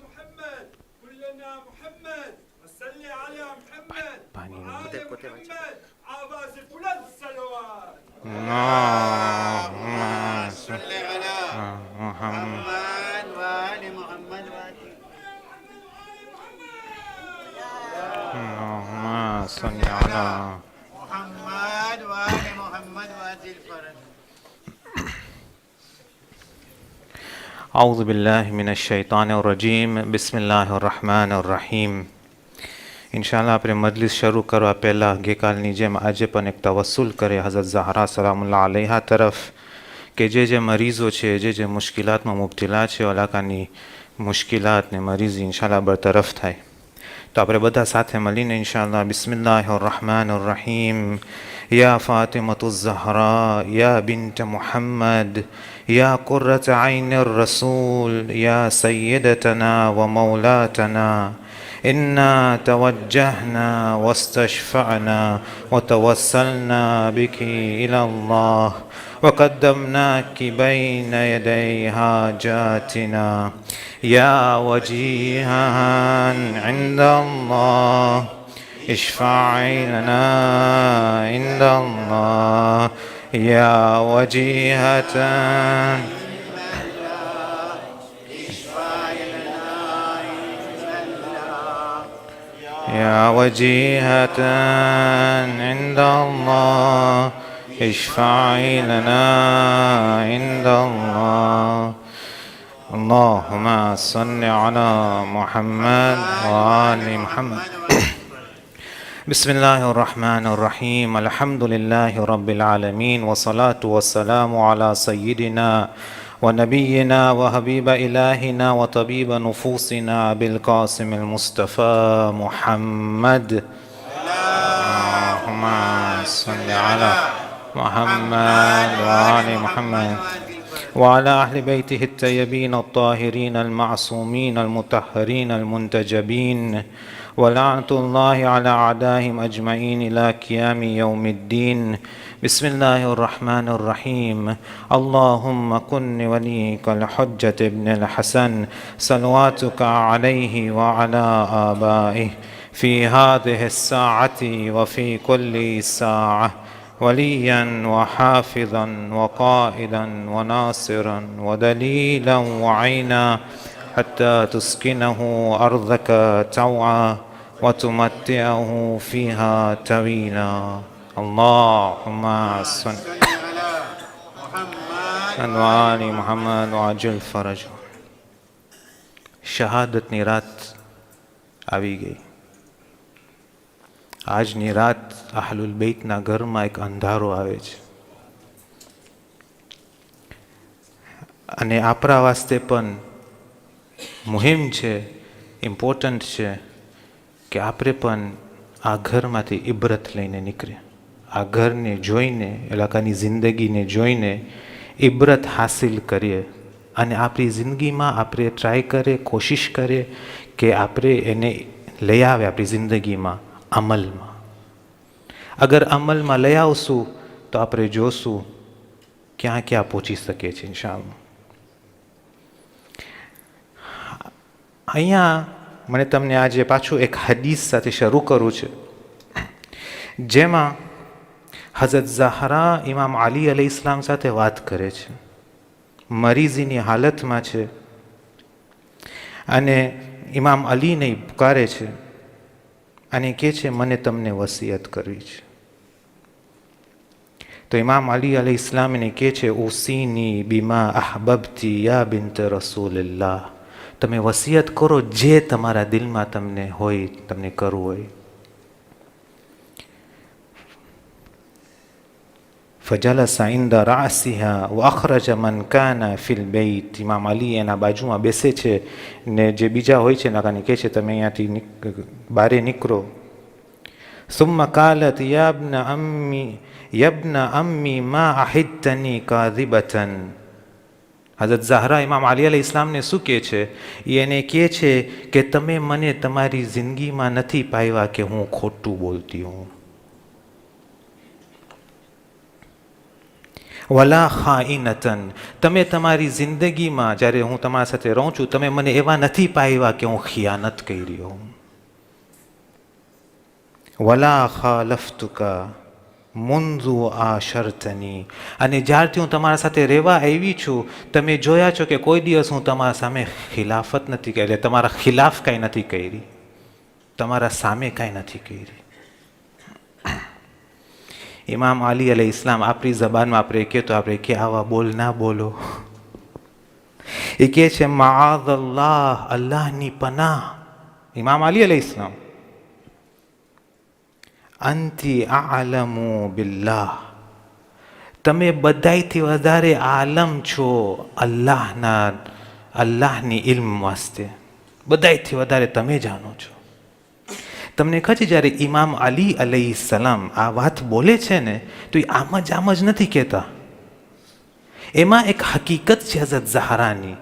محمد كلنا محمد وصل على محمد وآل محمد عباس بلند الصلوات. اللهم صل على محمد وآل محمد اللهم صل على محمد وآل محمد وآتي الفرج. أعوذ بالله من الشيطان الرجيم. بسم الله الرحمن الرحيم. ઇન્શાઅલ્લાહ આપણે મજલિસ શરૂ કરવા પહેલાં ગઈકાલની જેમ આજે પણ એક તવસ્સુલ કરે હઝરત ઝહરા સલામુલ્લાહ અલૈહા તરફ કે જે મરીઝો છે, જે મુશ્કિલાતમાં મુબતલા છે, અલાકાની મુશ્કિલાતને મરીઝ ઇન્શાઅલ્લાહ બરતરફ થાય. તો આપણે બધા સાથે મળીને ઇન્શાઅલ્લાહ બિસ્મિલ્લાહિર રહેમાનિર રહીમ. યા ફાતિમતુ ઝહરા યા બિન્ટ મુહમ્મદ યા કુર્રત ઐનિર રસૂલ યા સય્યદતના વ મૌલાતના إنا توجهنا واستشفعنا وتوسلنا بك إلى الله وقدمناك بين يدي حاجاتنا يا وجيها عند الله اشفعي لنا عند الله يا وجيهة يا وجيهة عند الله اشفعي لنا عند الله اللهم صل على محمد وآل محمد. بسم الله الرحمن الرحيم. الحمد لله رب العالمين والصلاة والسلام على سيدنا ونبينا وحبيب إلهنا وطبيب نفوسنا بالقاسم المصطفى محمد اللهم صل على محمد وآل محمد وعلى أهل بيته الطيبين الطاهرين المعصومين المطهرين المنتجبين ولعنة الله على أعدائهم أجمعين إلى قيام يوم الدين. بسم الله الرحمن الرحيم. اللهم كن وليك الحجة ابن الحسن صلواتك عليه وعلى آبائه في هذه الساعة وفي كل ساعة وليا وحافظا وقائدا وناصرا ودليلا وعينا حتى تسكنه أرضك طوعا وتمتعه فيها طويلا. اللهم صل على محمد وآل محمد وعجل فرج. શહાદતની રાત આવી ગઈ. આજની રાત અહલુલ બૈતના ઘરમાં એક અંધારો આવે છે અને આપણા વાસ્તે પણ મુહિમ છે, ઇમ્પોર્ટન્ટ છે કે આપણે પણ આ ઘરમાંથી ઇબરત લઈને નીકળીએ. આ ઘરને જોઈને, ઇલાકાની જિંદગીને જોઈને ઇબરત હાસિલ કરીએ અને આપણી જિંદગીમાં આપણે ટ્રાય કરીએ, કોશિશ કરીએ કે આપણે એને લઈ આવે આપણી જિંદગીમાં અમલમાં. અગર અમલમાં લઈ આવશું તો આપણે જોશું ક્યાં ક્યાં પહોંચી શકીએ છીએ ઇન્શાઅલ્લાહ. અહીંયા મને તમને આજે પાછું એક હદીસ સાથે શરૂ કરવું છે જેમાં હઝરત ઝહરા ઇમામ અલી અલૈહિ ઇસ્લામ સાથે વાત કરે છે. મરીઝીની હાલતમાં છે અને ઇમામ અલીને પુકારે છે અને કહે છે મને તમને વસિયત કરવી છે. તો ઇમામ અલી અલૈહિ ઇસ્લામને કહે છે ઉસીની બિમા અહબબતી યા બિન્ટ રસૂલિલ્લાહ. તમે વસિયત કરો જે તમારા દિલમાં તમને હોય, તમને કરવું હોય. ફજલસ ઇન્દા રાસિહા વ અખરજ મન કાના ફિલ બૈત. ઇમામ અલી એના બાજુમાં બેસે છે ને જે બીજા હોય છે નાકાને કહે છે તમે અહીંયાથી બારે નીકળો. સુમ્મ કાલત યબ્ન અમ્મી મા અહિદ્તની કાઝિબતન. હઝરત ઝહરા ઇમામ અલી અલૈહિ ઇસ્લામને શું કહે છે? એને કહે છે કે તમે મને તમારી જિંદગીમાં નથી પાવ્યા કે હું ખોટું બોલતી હું. વલા ખાઈનતન, તમે તમારી જિંદગીમાં જ્યારે હું તમારા સાથે રહું છું તમે મને એવા નથી પાવ્યા કે હું ખિયાનત કરી હોઉં. વલા ખાલફતુકા મુંઝુ આશરતની, અને જ્યારથી હું તમારા સાથે રહેવા આવી છું તમે જોયા છો કે કોઈ દિવસ હું તમારા સામે ખિલાફત નથી કરી, તમારા ખિલાફ કાંઈ નથી કરી, તમારા સામે કાંઈ નથી કરી. ઇમામ અલી અલૈહિ ઇસ્લામ આપણી જબાનમાં આપણે કહે તો આપણે કે આવા બોલ ના બોલો. એ કહે છે માઅઝલ્લાહ, અલ્લાહની પનાહ. ઇમામ અલી અલૈહિ ઇસ્લામ, અંતિ આલમુ બિલ્લાહ, તમે બધાયથી વધારે આલમ છો અલ્લાહની ઇલ્મ વાસ્તે, બધાયથી વધારે તમે જાણો છો. તમને ખબર છે જ્યારે ઇમામ અલી અલૈહિ સલામ આ વાત બોલે છે ને તો એ આમ જ નથી કહેતા. એમાં એક હકીકત છે હઝરત ઝહરાની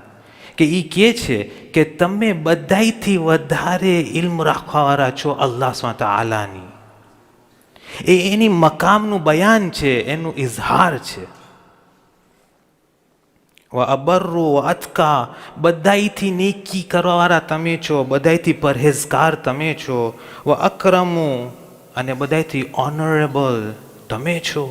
કે એ કહે છે કે તમે બધાયથી વધારે ઇલ્મ રાખવાવાળા છો અલ્લાહ સ્વત આલાની. એ એની મકામનું બયાન છે, એનું ઇઝહાર છે. વ અબર્રુ વ અતકા, બધાયથી નેકી કરવાવાળા તમે છો, બધાયથી પરહેઝગાર તમે છો. વ અકરમુ, અને બધાયથી ઓનરેબલ તમે છો.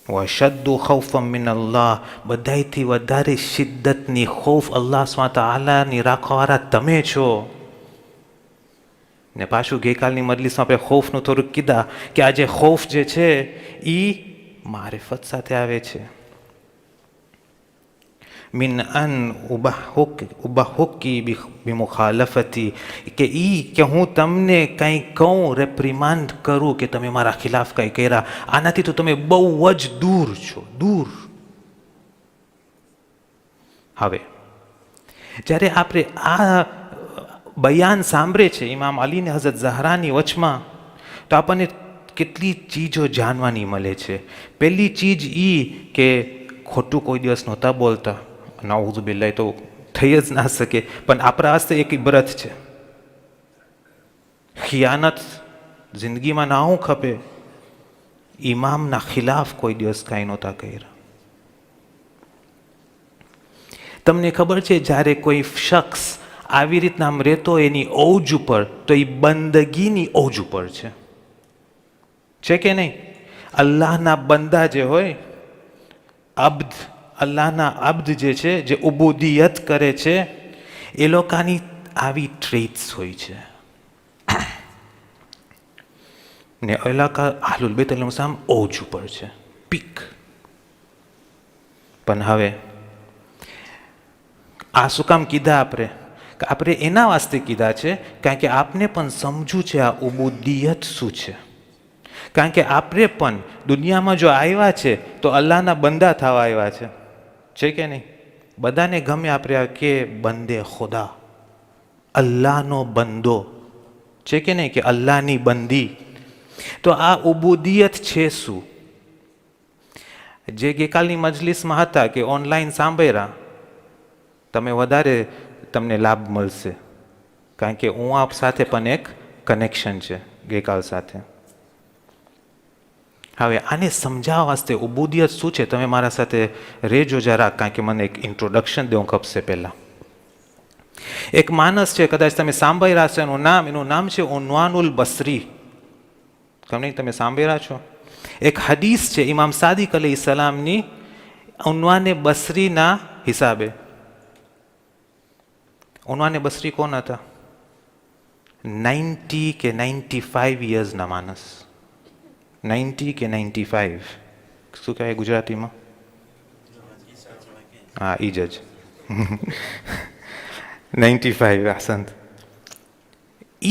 વ શદ્દુ ખૌફમ મિન અલ્લાહ, બધાયથી વધારે શિદ્દતની ખૌફ અલ્લાહ સ્વત આલાની રાખવાવાળા તમે છો. ને પાછું ગઈકાલની મજલિસમાં આપણે ખૌફનું થોડુંક કીધા કે આ જે ખૌફ જે છે એ મારિફત સાથે આવે છે. મિન અન ઉબહુકી બિમુખાલફતી, કે હું તમને કંઈ કહું, રેપ્રિમાન્ડ કરું કે તમે મારા ખિલાફ કંઈ કર્યા, આનાથી તો તમે બહુ જ દૂર છો, દૂર. હવે જ્યારે આપણે આ બયાન સાંભળે છે ઇમામ અલીને હઝરત ઝહરાની વચમાં તો આપણને કેટલી ચીજો જાણવાની મળે છે. પહેલી ચીજ એ કે ખોટું કોઈ દિવસ નહોતા બોલતા, નાઉઝુ બિલ્લાહ, તો થઈ જ ના શકે, પણ આપણા હસ્તે એક ઇબરત છે. ખિયાનત જિંદગીમાં ના હું ખપે, ઇમામના ખિલાફ કોઈ દિવસ કાંઈ નહોતા કર્યા. તમને ખબર છે જ્યારે કોઈ શખ્સ આવી રીતના આમ રહેતો એની ઓજ ઉપર તો એ બંદગીની ઓજ ઉપર છે કે નહીં? અલ્લાહના બંદા જે હોય, અબ્દ, અલ્લાહના અબ્દ જે છે, જે ઉબુદિયત કરે છે, એ લોકોની આવી ટ્રેટ્સ હોય છે. ને અહલુલ બેત અલૈહિમ સલામ ઓજ ઉપર છે, પીક. પણ હવે આ શું કામ કીધા આપણે એના વાસ્તે કીધા છે કારણ કે આપને પણ સમજવું છે આ ઉબુદિયત શું છે. કારણ કે આપણે પણ દુનિયામાં જો આવ્યા છે તો અલ્લાહના બંદા થવા આવ્યા છે કે નહીં? બધાને ગમે આપણે કે બંદે ખુદા, અલ્લાહનો બંદો છે કે નહીં, કે અલ્લાહની બંદી. તો આ ઉબુદિયત છે શું? જે ગઈકાલની મજલિસમાં હતા કે ઓનલાઈન સાંભળ્યા, તમે વધારે તમને લાભ મળશે કારણ કે હું આપ સાથે પણ એક કનેક્શન છે ગઈકાલ સાથે. હવે આને સમજાવવા વાસ્તે ઉબુદિયત શું છે તમે મારા સાથે રહેજો જરા, કારણ કે મને એક ઇન્ટ્રોડક્શન દેવું ખપશે પહેલાં. એક માણસ છે, કદાચ તમે સાંભળી રહ્યા છો એનું નામ છે ઉન્વાનુલ બસરી. તમે સાંભળી રહ્યા છો? એક હદીસ છે ઇમામ સાદિક અલૈહિ સલામની ઉન્વાને બસરીના હિસાબે. ઉન્વાને બસરી કોણ હતા? 90 કે 95 યર્સના માણસ. 90 કે 95 શું કહેવાય ગુજરાતીમાં? હા, એ જ 95 આસંત.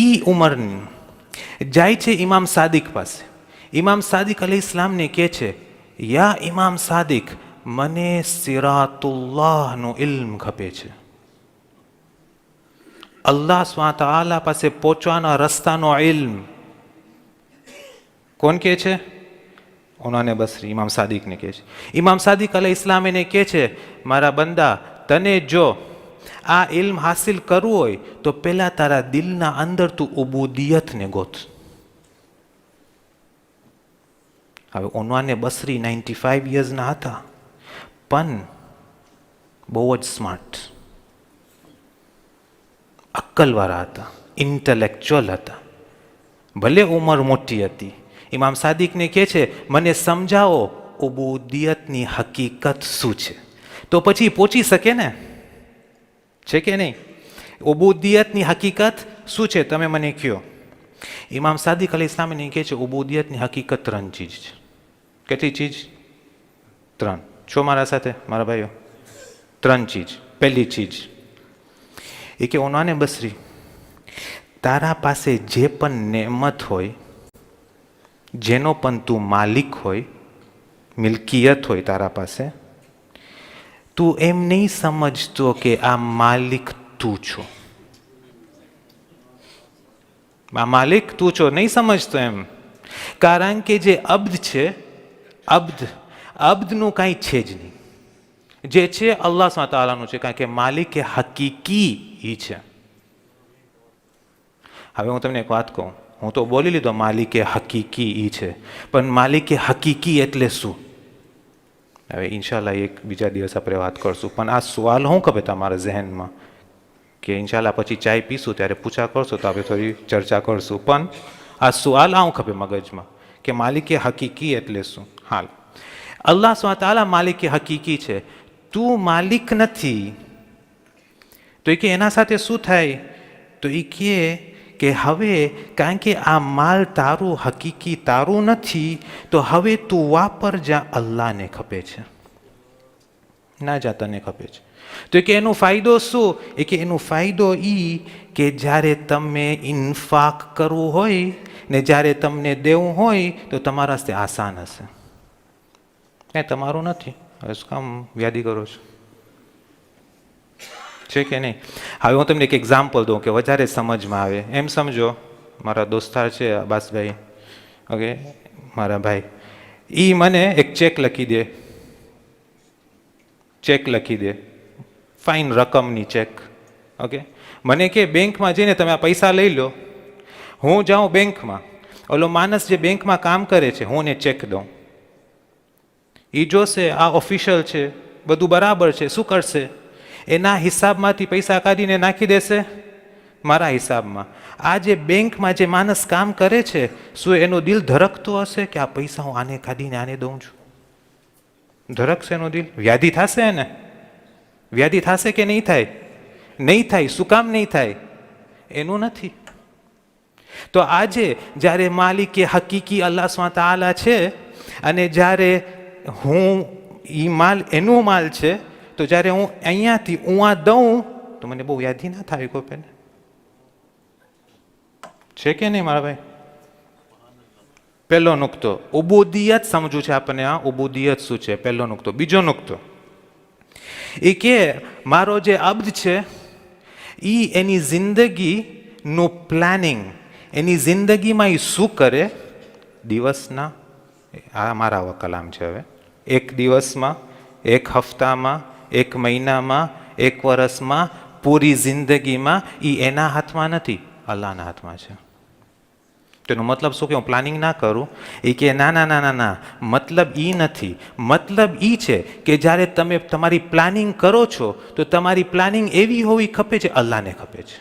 ઈ ઉંમરની જાય છે ઇમામ સાદિક પાસે. ઇમામ સાદિક અલૈહિ સલામને કહે છે, યા ઇમામ સાદિક, મને સિરાતુલ્લાહનું ઇલ્મ ખપે છે, અલ્લાહ સ્વત આલા પાસે પહોંચવાના રસ્તાનો ઇલ્મ. કોણ કહે છે? ઉન્વાને બસરી ઇમામ સાદિકને કહે છે. ઇમામ સાદિક અલૈહિ ઇસ્લામ એને કહે છે, મારા બંદા, તને જો આ ઇલ્મ હાસિલ કરવું હોય તો પહેલા તારા દિલના અંદર તું ઉબુદિયતને ગોત. હવે ઉનવાને બસરી 95 યર્સના હતા, પણ બહુ જ સ્માર્ટ, અક્કલવાળા હતા, ઇન્ટેલેક્ચ્યુઅલ હતા, ભલે ઉંમર મોટી હતી. ઇમામ સાદિકને કહે છે, મને સમજાવો ઉબૂદિયતની હકીકત શું છે, તો પછી પહોંચી શકે ને, છે કે નહીં? ઉબૂદિયતની હકીકત શું છે તમે મને કહો. ઇમામ સાદિક અલી ઇસ્લામને કહે છે ઉબૂદિયતની હકીકત 3 ચીજ છે. કેટલી ચીજ? 3. છો મારા સાથે મારા ભાઈઓ? 3 ચીજ. પહેલી ચીજ એ કે ઉનવાને બસરી, તારા પાસે જે પણ નેમત હોય, જેનો પણ તું માલિક હોય, મિલકિયત હોય તારા પાસે, તું એમ નહીં સમજતો કે આ માલિક તું છો, આ માલિક તું છો, નહીં સમજતો એમ. કારણ કે જે અબ્દ છે, અબ્દનું કાંઈ છે જ નહીં. જે છે અલ્લાહ સુબ્હાનહુ તઆલાનું છે, કારણ કે માલિક એ હકીકી ઈ છે. હવે હું તમને એક વાત કહું, હું તો બોલી લીધો માલિક એ હકીકી ઈ છે, પણ માલિક એ હકીકી એટલે શું? હવે ઇન્શાલ્લાહ એક બીજા દિવસ આપણે વાત કરશું, પણ આ સવાલ શું ખબર તમારા જહેનમાં, કે ઇન્શાલ્લાહ પછી ચાય પીશું ત્યારે પૂછા કરશો તો આપણે થોડી ચર્ચા કરશું, પણ આ સવાલ આવું ખબર મગજમાં કે માલિક એ હકીકી એટલે શું? હાલ, અલ્લાહ સુબ્હાનહુ તઆલા માલિક એ હકીકી છે, તું માલિક નથી. તો એ કે એના સાથે શું થાય? તો એ કે હવે કારણ કે આ માલ તારું હકીકી તારું નથી, તો હવે તું વાપર જ્યાં અલ્લાહને ખપે છે, ના જા તને ખપે છે. તો કે એનો ફાયદો શું? એ કે એનો ફાયદો એ કે જ્યારે તમે ઇન્ફાક કરવું હોય ને જ્યારે તમને દેવું હોય તો તમારા માટે આસાન હશે. કાંઈ તમારું નથી, હવે શું કામ વ્યાધિ કરો છો, છે કે નહીં? હવે હું તમને એક એક્ઝામ્પલ દઉં કે વધારે સમજમાં આવે. એમ સમજો મારા દોસ્તાર છે અબ્બાસભાઈ, ઓકે, મારા ભાઈ, એ મને એક ચેક લખી દે, ફાઇન રકમની ચેક, ઓકે. મને કે બેંકમાં જઈને તમે આ પૈસા લઈ લો. હું જાઉં બેંકમાં, ઓલો માણસ જે બેંકમાં કામ કરે છે, હું ને ચેક દઉં, એ જોશે આ ઓફિશિયલ છે, બધું બરાબર છે, શું કરશે? એના હિસાબમાંથી પૈસા કાઢીને નાખી દેશે મારા હિસાબમાં. આ જે બેંકમાં જે માણસ કામ કરે છે, શું એનું દિલ ધડકતું હશે કે આ પૈસા હું આને કાઢીને આને દઉં છું? ધડકશે એનું દિલ? વ્યાધિ થશે ને? વ્યાધિ થશે કે નહીં થાય? નહીં થાય. શું કામ નહીં થાય? એનું નથી. તો આજે જ્યારે માલિક એ હકીકી અલ્લાહ સુબ્હાનહુ તઆલા છે, અને જ્યારે હું એ માલ એનું માલ છે, તો જ્યારે હું અહીંયાથી ઉવા દઉં તો મને બહુ યાદી ના થાય કોઈ પહેલે, છે કે નહીં મારા ભાઈ? પહેલો નુકતો ઉબૂદિયત સમજવું છે આપણને. આ ઉબૂદિયત શું છે? પહેલો નુકતો. બીજો નુકતો એ કે મારો જે અબ્દ છે એ એની જિંદગીનું પ્લાનિંગ, એની જિંદગીમાં એ શું કરે દિવસના, આ મારા કલામ છે. હવે એક દિવસમાં, એક હપ્તામાં, એક મહિનામાં, એક વર્ષમાં, પૂરી જિંદગીમાં, એ એના હાથમાં નથી, અલ્લાહના હાથમાં છે. તેનો મતલબ શું કે હું પ્લાનિંગ ના કરું? એ કે ના ના ના ના ના, મતલબ એ નથી. મતલબ એ છે કે જ્યારે તમે તમારી પ્લાનિંગ કરો છો તો તમારી પ્લાનિંગ એવી હોવી ખપે છે, અલ્લાહને ખપે છે.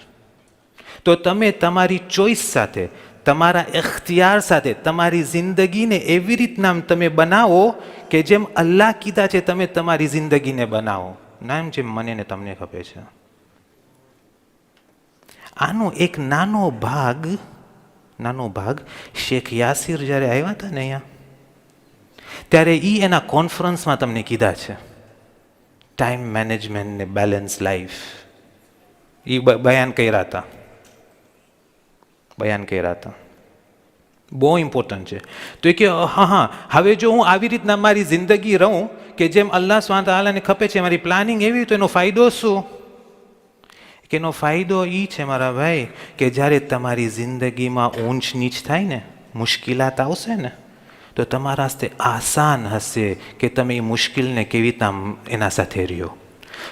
તો તમે તમારી ચોઈસ સાથે, તમારા ઇખ્તિયાર સાથે તમારી જિંદગીને એવી રીતના તમે બનાવો કે જેમ અલ્લાહ કીધા છે તમે તમારી જિંદગીને બનાવો, ના એમ જેમ મને ને તમને ખપે છે. આનો એક નાનો ભાગ શેખ યાસીર જ્યારે આવ્યા હતા ને અહીંયા, ત્યારે એ એના કોન્ફરન્સમાં તમને કીધા છે ટાઈમ મેનેજમેન્ટ ને બેલેન્સ લાઈફ. એ બયાન કર્યા હતા. બહુ ઇમ્પોર્ટન્ટ છે. તો એ કે હા, હવે જો હું આવી રીતના મારી જિંદગી રહું કે જેમ અલ્લાહ સુબ્હાનહુ તઆલાને ખપે છે, મારી પ્લાનિંગ એવી, તો એનો ફાયદો શું? કે એનો ફાયદો એ છે મારા ભાઈ કે જ્યારે તમારી જિંદગીમાં ઊંચ નીચ થાય ને, મુશ્કેલાત આવશે ને, તો તમારા માટે આસાન હશે કે તમે એ મુશ્કેલને કેવી રીતના એના સાથે રહ્યો.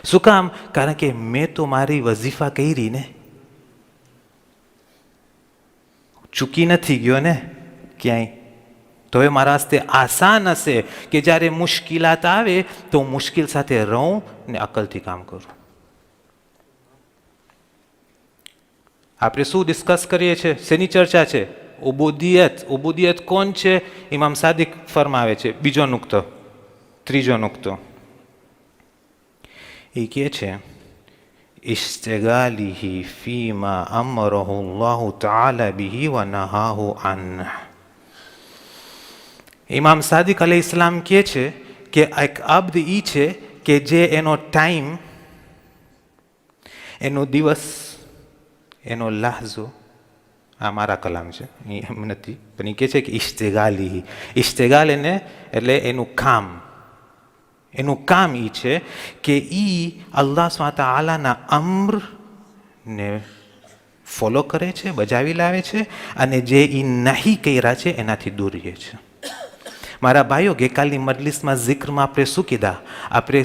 શું કામ? કારણ કે મેં તો મારી વઝીફા કરી ને, ચૂકી નથી ગયો ને ક્યાંય. તો હવે મારા હસ્તે આસાન હશે કે જ્યારે મુશ્કેલાત આવે તો હું મુશ્કેલ સાથે રહું ને અકલથી કામ કરું. આપણે શું ડિસ્કસ કરીએ છીએ? શેની ચર્ચા છે? ઉબુદિયત. ઉબુદિયત કોણ છે? ઇમામ સાદિક ફરમાવે છે. બીજો નુક્તો, ત્રીજો નુક્તો એ કહે છે ઇસ્તિગાલિહી ફીમા અમરહુ અલ્લાહુ તઆલા બિહી વ નહાહુ અન્હ. ઇમામ સાદિક અલૈહિ ઇસ્લામ કહે છે કે એક અબ્દ એ છે કે જે એનો ટાઈમ, એનો દિવસ, એનો લહઝો, આ મારા કલામ છે, એમ નથી, પણ એ કહે છે કે ઇસ્તિગાલિહી. ઇસ્તિગાલ એને એટલે એનું કામ, એનું કામ એ છે કે એ અલ્લાહ સ્વાત આલાના અમ્રને ફોલો કરે છે, બજાવી લાવે છે, અને જે એ નહીં કર્યા છે એનાથી દૂર રહે છે. મારા ભાઈઓ, ગઈકાલની મજલિસમાં જિક્રમાં આપણે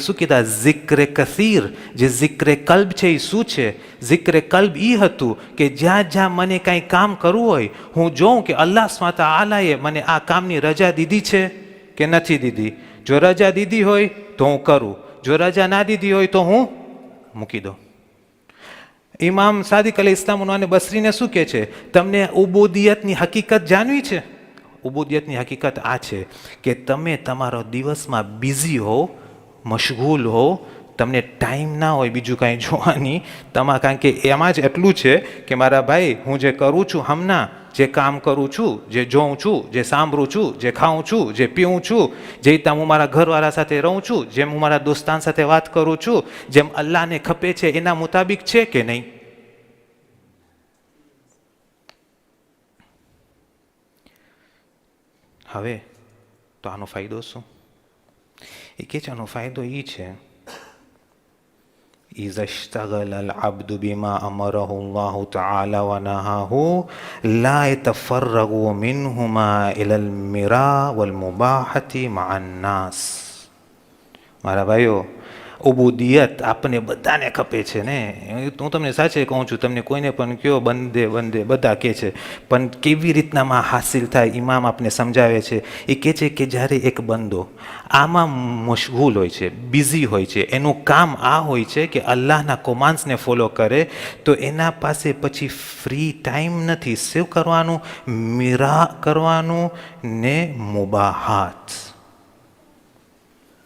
શું કીધા? જિક્રે કસીર, જે જિક્રે કલ્બ છે એ શું છે? જિક્રે કલ્બ એ હતું કે જ્યાં જ્યાં મને કાંઈ કામ કરવું હોય, હું જોઉં કે અલ્લાહ સ્વાત આલાએ મને આ કામની રજા દીધી છે કે નથી દીધી. જો રજા દીધી હોય તો હું કરું, જો રજા ના દીધી હોય તો હું મૂકી દઉં. ઇમામ સાદિક અલૈહિ ઇસ્લામ બસરીને શું કહે છે? તમને ઉબુદિયતની હકીકત જાણવી છે? ઉબુદિયતની હકીકત આ છે કે તમે તમારો દિવસમાં બિઝી હો, મશગુલ હો, તમને ટાઈમ ના હોય બીજું કાંઈ જોવાની, કારણ કે એમાં જ એટલું છે કે મારા ભાઈ, હું જે કરું છું હમણાં, જે કામ કરું છું, જે જોઉં છું, જે સાંભળું છું, જે ખાઉં છું, જે પીઉં છું, જે રીતે હું મારા ઘરવાળા સાથે રહું છું, જેમ હું મારા દોસ્તાન સાથે વાત કરું છું, જેમ અલ્લાહને ખપે છે એના મુતાબિક છે કે નહીં? હવે તો આનો ફાયદો શું? એ કે છે આનો ફાયદો એ છે إذا اشتغل العبد بما أمره الله تعالى ونهاه لا يتفرغ منهما إلى المراء والمباحة مع الناس. મારા ભાઈઓ, ઉબુદિયત આપણને બધાને ખપે છે ને. હું તમને સાચે કહું છું, તમને કોઈને પણ કયો બંદે બંદે બધા કહે છે, પણ કેવી રીતનામાં હાસિલ થાય ઇમામ આપને સમજાવે છે. એ કહે છે કે જ્યારે એક બંદો આમાં મશગુલ હોય છે, બિઝી હોય છે, એનું કામ આ હોય છે કે અલ્લાહના કોમાન્ડ્સને ફોલો કરે, તો એના પાસે પછી ફ્રી ટાઈમ નથી. શું કરવાનું? મિરા કરવાનું ને મુબાહાત.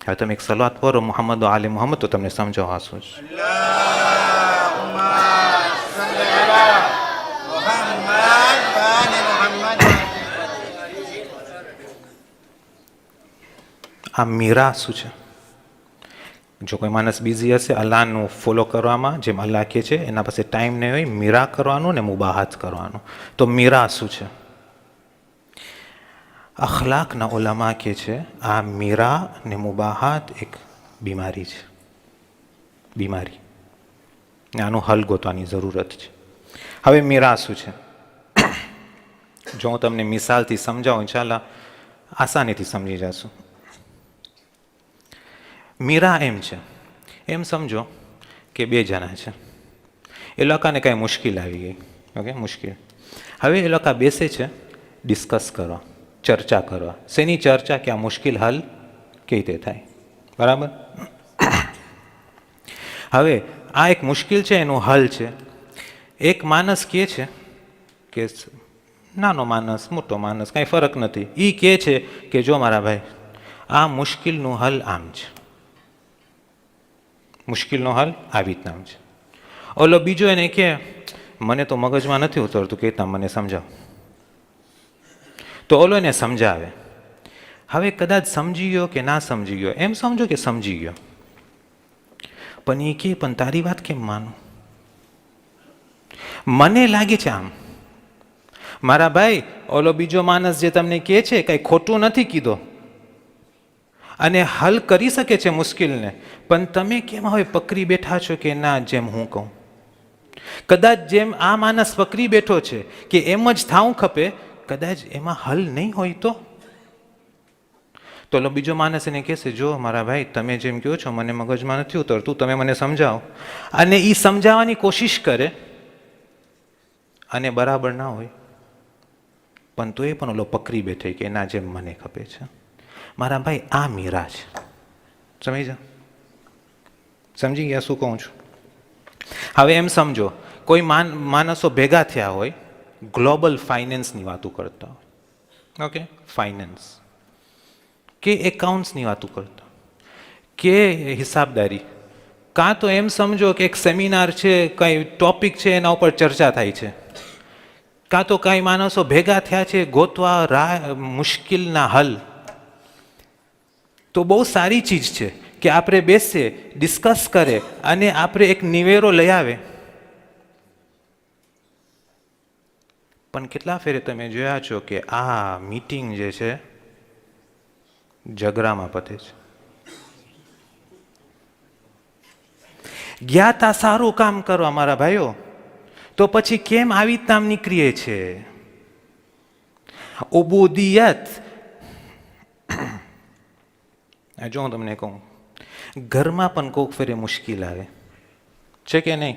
હવે તમે એક સલાત પઢો મુહમ્મદ આલે મુહમ્મદ, તો તમને સમજાવવા શું છે. આ મીરા શું છે? જો કોઈ માણસ બિઝી હશે અલ્લાહનું ફોલો કરવામાં, જેમ અલ્લાહ કહે છે, એના પાસે ટાઈમ નહીં હોય મીરા કરવાનું ને મુબાહાત કરવાનું. તો મીરા શું છે? અખલાકના ઉલમા કહે છે આ મીરા ને મુબાહાત એક બીમારી છે, બીમારી, આનું હલ ગોતવાની જરૂરત છે. હવે મીરા શું છે? જો હું તમને મિસાલથી સમજાવું, ઇન્શાલ્લાહ આસાનીથી સમજી જશું. મીરા એમ છે, એમ સમજો કે બે જણા છે, એ લોકોને કાંઈ મુશ્કેલ આવી ગઈ. ઓકે, મુશ્કેલ. હવે એ લોકો બેસે છે ડિસ્કસ કરવા, ચર્ચા કરવા. શેની ચર્ચા? કે આ મુશ્કેલ હલ કેવી રીતે થાય. બરાબર? હવે આ એક મુશ્કેલ છે, એનું હલ છે. એક માણસ કહે છે કે નાનો માણસ, મોટો માણસ, કાંઈ ફરક નથી, એ કહે છે કે જો મારા ભાઈ, આ મુશ્કેલનું હલ આમ છે, મુશ્કેલનો હલ આવી રીતના છે. ઓલો બીજો એને કહે મને તો મગજમાં નથી ઉતરતું, કે મને સમજાવ. તો ઓલો એને સમજાવે. હવે કદાચ સમજી ગયો કે ના સમજી ગયો, એમ સમજો કે સમજી ગયો, પણ એ કે પણ તારી વાત કેમ માનું? મને લાગે છે આમ. મારા ભાઈ, ઓલો બીજો માણસ જે તમને કહે છે કંઈ ખોટું નથી કીધો અને હલ કરી શકે છે મુશ્કેલને, પણ તમે કેમ હવે પકડી બેઠા છો કે ના જેમ હું કહું? કદાચ જેમ આ માણસ પકડી બેઠો છે કે એમ જ થાવું ખપે, કદાચ એમાં હલ નહીં હોય તો ઓલો બીજો માણસ એને કહેશે જો મારા ભાઈ, તમે જેમ કહો છો મને મગજમાં નથી ઉતરતું, તમે મને સમજાવો. અને એ સમજાવવાની કોશિશ કરે અને બરાબર ના હોય પણ તો એ પણ ઓલો પકડી બેઠે કે એના જેમ મને ખપે છે. મારા ભાઈ, આ મીરા છે. સમજી ગયા શું કહું છું? હવે એમ સમજો, કોઈ માણસો ભેગા થયા હોય, ગ્લોબલ ફાઇનાન્સની વાતો કરતા હોય, ઓકે, ફાઇનાન્સ કે એકાઉન્ટ્સની વાતો કરતા કે હિસાબદારી, કાં તો એમ સમજો કે એક સેમિનાર છે, કંઈ ટોપિક છે, એના ઉપર ચર્ચા થાય છે, કાં તો કાંઈ માણસો ભેગા થયા છે ગોતવા મુશ્કેલના હલ. તો બહુ સારી ચીજ છે કે આપણે બેસીએ, ડિસ્કસ કરે અને આપણે એક નિવેરો લઈ આવે. પણ કેટલા ફેરે તમે જોયા છો કે આ મીટિંગ જે છે ઝઘડામાં પતે છે. ગયા તા સારું કામ કરવા મારા ભાઈઓ, તો પછી કેમ આવી તામ નીકળીએ છે? ઉબુદિયત, જો હું તમને કહું, ઘરમાં પણ કોઈક ફેરે મુશ્કેલ આવે છે કે નહીં,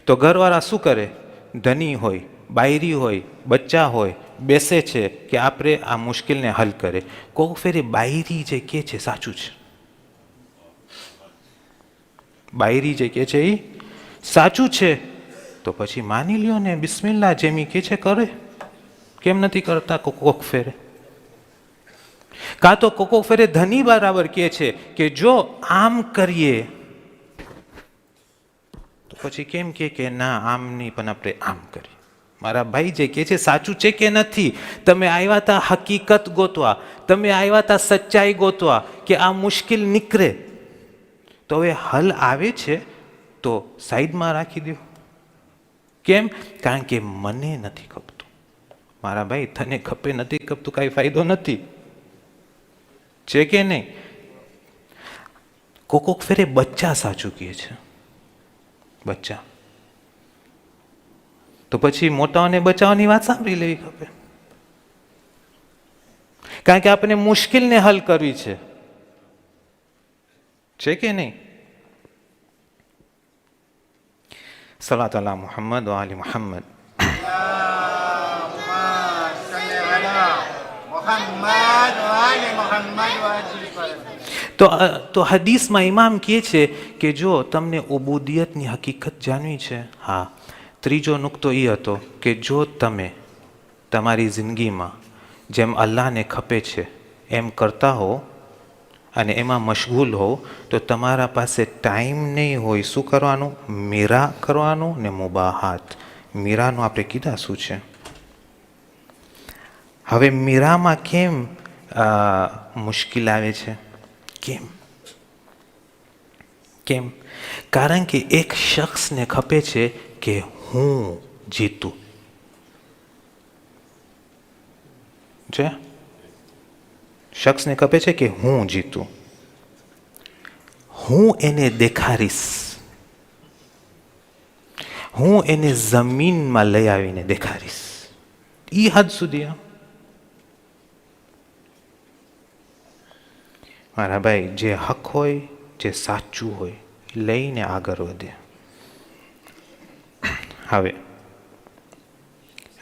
તો ઘરવાળા શું કરે? ધની હોય, બાયરી હોય, બચ્ચા હોય, બેસે છે કે આપણે આ મુશ્કેલને હલ કરે. કોઈક ફેરે બાયરી જે કહે છે સાચું છે, બાયરી જે કહે છે એ સાચું છે, તો પછી માની લ્યો ને, બિસ્મિલ્લાહ, જેમ એ કહે છે કરે. કેમ નથી કરતા કોક ફેરે? કાં તો કોક ફેરે ધની બરાબર કહે છે કે જો આમ કરીએ, તો પછી કેમ કે ના આમ નહીં, પણ આપણે આમ કરીએ. મારા ભાઈ, જે કહે છે સાચું છે કે નથી? તમે આવ્યા હતા હકીકત ગોતવા, તમે આવ્યા હતા સચ્ચાઈ ગોતવા કે આ મુશ્કેલ નીકળે, તો હવે હલ આવે છે તો સાઈડમાં રાખી દો. કેમ? કારણ કે મને નથી ખપતું. મારા ભાઈ, તને ખપે નથી ખપતું, કાંઈ ફાયદો નથી, છે કે નહીં? કોક ફેરે બચ્ચા સાચું કહે છે, બચ્ચા. તો પછી મોટાઓને બચાવવાની વાત સાંભળી લેવી ખપે, કારણ કે આપણે મુશ્કેલને હલ કરવી છે કે નહીં? સલાત અલા મુહમ્મદ વ આલી મુહમ્મદ. તો હદીસમાં ઇમામ કહે છે કે જો તમને ઉબુદિયતની હકીકત જાણવી છે, હા, ત્રીજો નુકતો એ હતો કે જો તમે તમારી જિંદગીમાં જેમ અલ્લાહને ખપે છે એમ કરતા હો અને એમાં મશગુલ હો, તો તમારા પાસે ટાઈમ નહીં હોય શું કરવાનું? મીરા કરવાનું ને મુબાહાત. મીરાનું આપણે કીધા શું છે. હવે મીરામાં કેમ મુશ્કેલ આવે છે? કેમ? કારણ કે એક શખ્સને ખપે છે કે હું જીતું છે. શખ્સને ખપે છે કે હું જીતું, હું એને દેખાડીશ, હું એને જમીનમાં લઈ આવીને દેખાડીશ. એ હદ સુધી મારા ભાઈ, જે હક હોય, જે સાચું હોય, લઈને આગળ વધે. હવે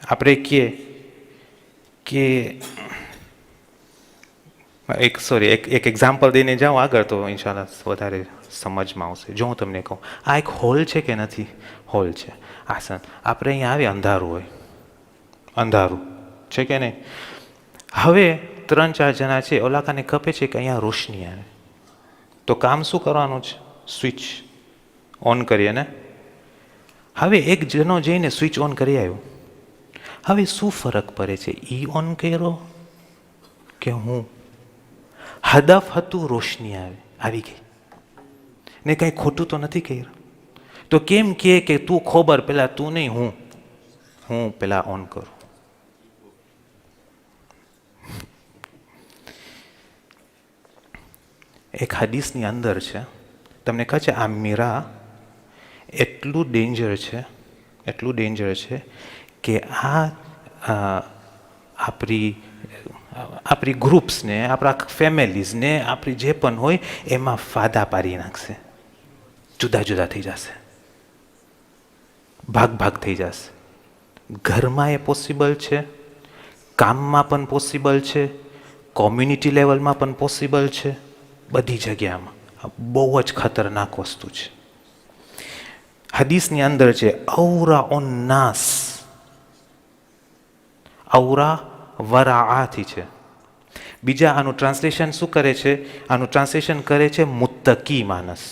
આપણે કહીએ કે એક એક્ઝામ્પલ દઈને જાઉં આગળ, તો ઇન્શાલ્લાહ વધારે સમજમાં આવશે. જો હું તમને કહું, આ એક હોલ છે કે નથી? હોલ છે. આસન આપણે અહીંયા આવે, અંધારું હોય, અંધારું છે કે નહીં? હવે 3-4 જણા છે, ઓલાકાને ખપે છે કે અહીંયા રોશની આવે, તો કામ શું કરવાનું છે? સ્વિચ ઓન કરીએ ને. હવે એક જણો જઈને સ્વિચ ઓન કરી આવ્યો. હવે શું ફરક પડે છે? ઈ ઓન કર્યો કે હું? હદફ હતું રોશની આવી ગઈ ને, કાંઈ ખોટું તો નથી કર્યું. તો કેમ કે તું ખબર, પેલા તું નહીં, હું પેલા ઓન કરું. એક હદીસની અંદર છે, તમને કહે છે આ મીરા એટલું ડેન્જર છે કે આ આપણી ગ્રુપ્સને, આપણા ફેમિલીઝને, આપણી જે પણ હોય એમાં ફાદા પાડી નાખશે, જુદા જુદા થઈ જશે, ભાગ થઈ જશે. ઘરમાં એ પોસિબલ છે, કામમાં પણ પોસિબલ છે, કોમ્યુનિટી લેવલમાં પણ પોસિબલ છે, બધી જગ્યામાં. આ બહુ જ ખતરનાક વસ્તુ છે. હદીસની અંદર છે ઔરા ઉન્નાસ, ઔરા વરાઆથી છે. બીજા આનું ટ્રાન્સલેશન શું કરે છે? આનું ટ્રાન્સલેશન કરે છે મુત્તકી માનસ,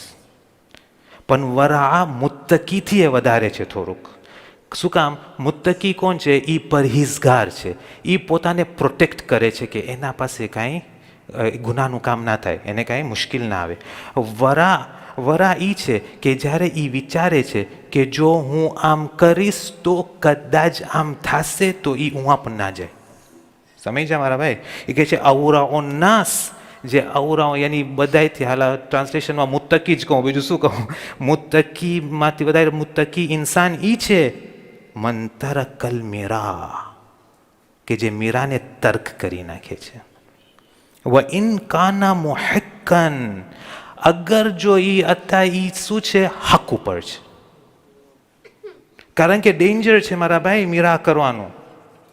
પણ વરા મુત્તકીથી એ વધારે છે થોડુંક. શું કામ? મુત્તકી કોણ છે? એ પરહિઝગાર છે, એ પોતાને પ્રોટેક્ટ કરે છે કે એના પાસે કાંઈ ગુનાનું કામ ના થાય, એને કાંઈ મુશ્કેલ ના આવે. વરા એ છે કે જ્યારે એ વિચારે છે કે જો હું આમ કરીશ તો કદાચ આમ થશે, તો એ ઉવા પણ ના જાય. સમજ્યા મારા ભાઈ? એ કહે છે ઔરાઓ નાસ, જે ઔરાઓ યાની બધાયથી, હાલ ટ્રાન્સલેશનમાં મુત્તકી જ કહું, બીજું શું કહું? મુત્તકીમાંથી વધારે મુત્તકી ઇન્સાન એ છે મન તરકલ મીરા, કે જે મીરાને તર્ક કરી નાખે છે. વ ઇન કાના મુહિક્કન, અગર જો એ અત્યારે એ શું છે? હક ઉપર છે. કારણ કે ડેન્જર છે મારા ભાઈ મીરા કરવાનું,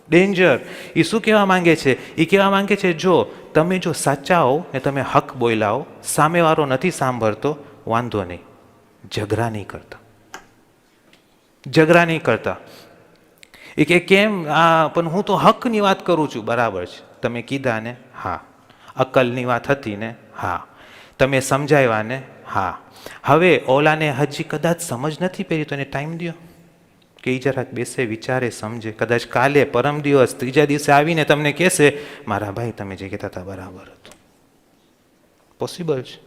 ડેન્જર. એ શું કહેવા માંગે છે? એ કહેવા માંગે છે જો તમે જો સાચા હો ને તમે હક બોલાવો, સામેવાળો નથી સાંભળતો, વાંધો નહીં, ઝઘડા નહીં કરતા, ઝઘડા નહીં કરતા. એ કે કેમ? પણ હું તો હકની વાત કરું છું. બરાબર છે, તમે કીધા ને? હા. અકલની વાત હતી ને? હા. તમે સમજાવ્યા ને? હા. હવે ઓલાને હજી કદાચ સમજ નથી પડી, તો એને ટાઈમ દો કે એ જરાક બેસે, વિચારે, સમજે. કદાચ કાલે, પરમ દિવસ, ત્રીજા દિવસે આવીને તમને કહેશે મારા ભાઈ તમે જે કહેતા હતા બરાબર હતું. પોસિબલ છે.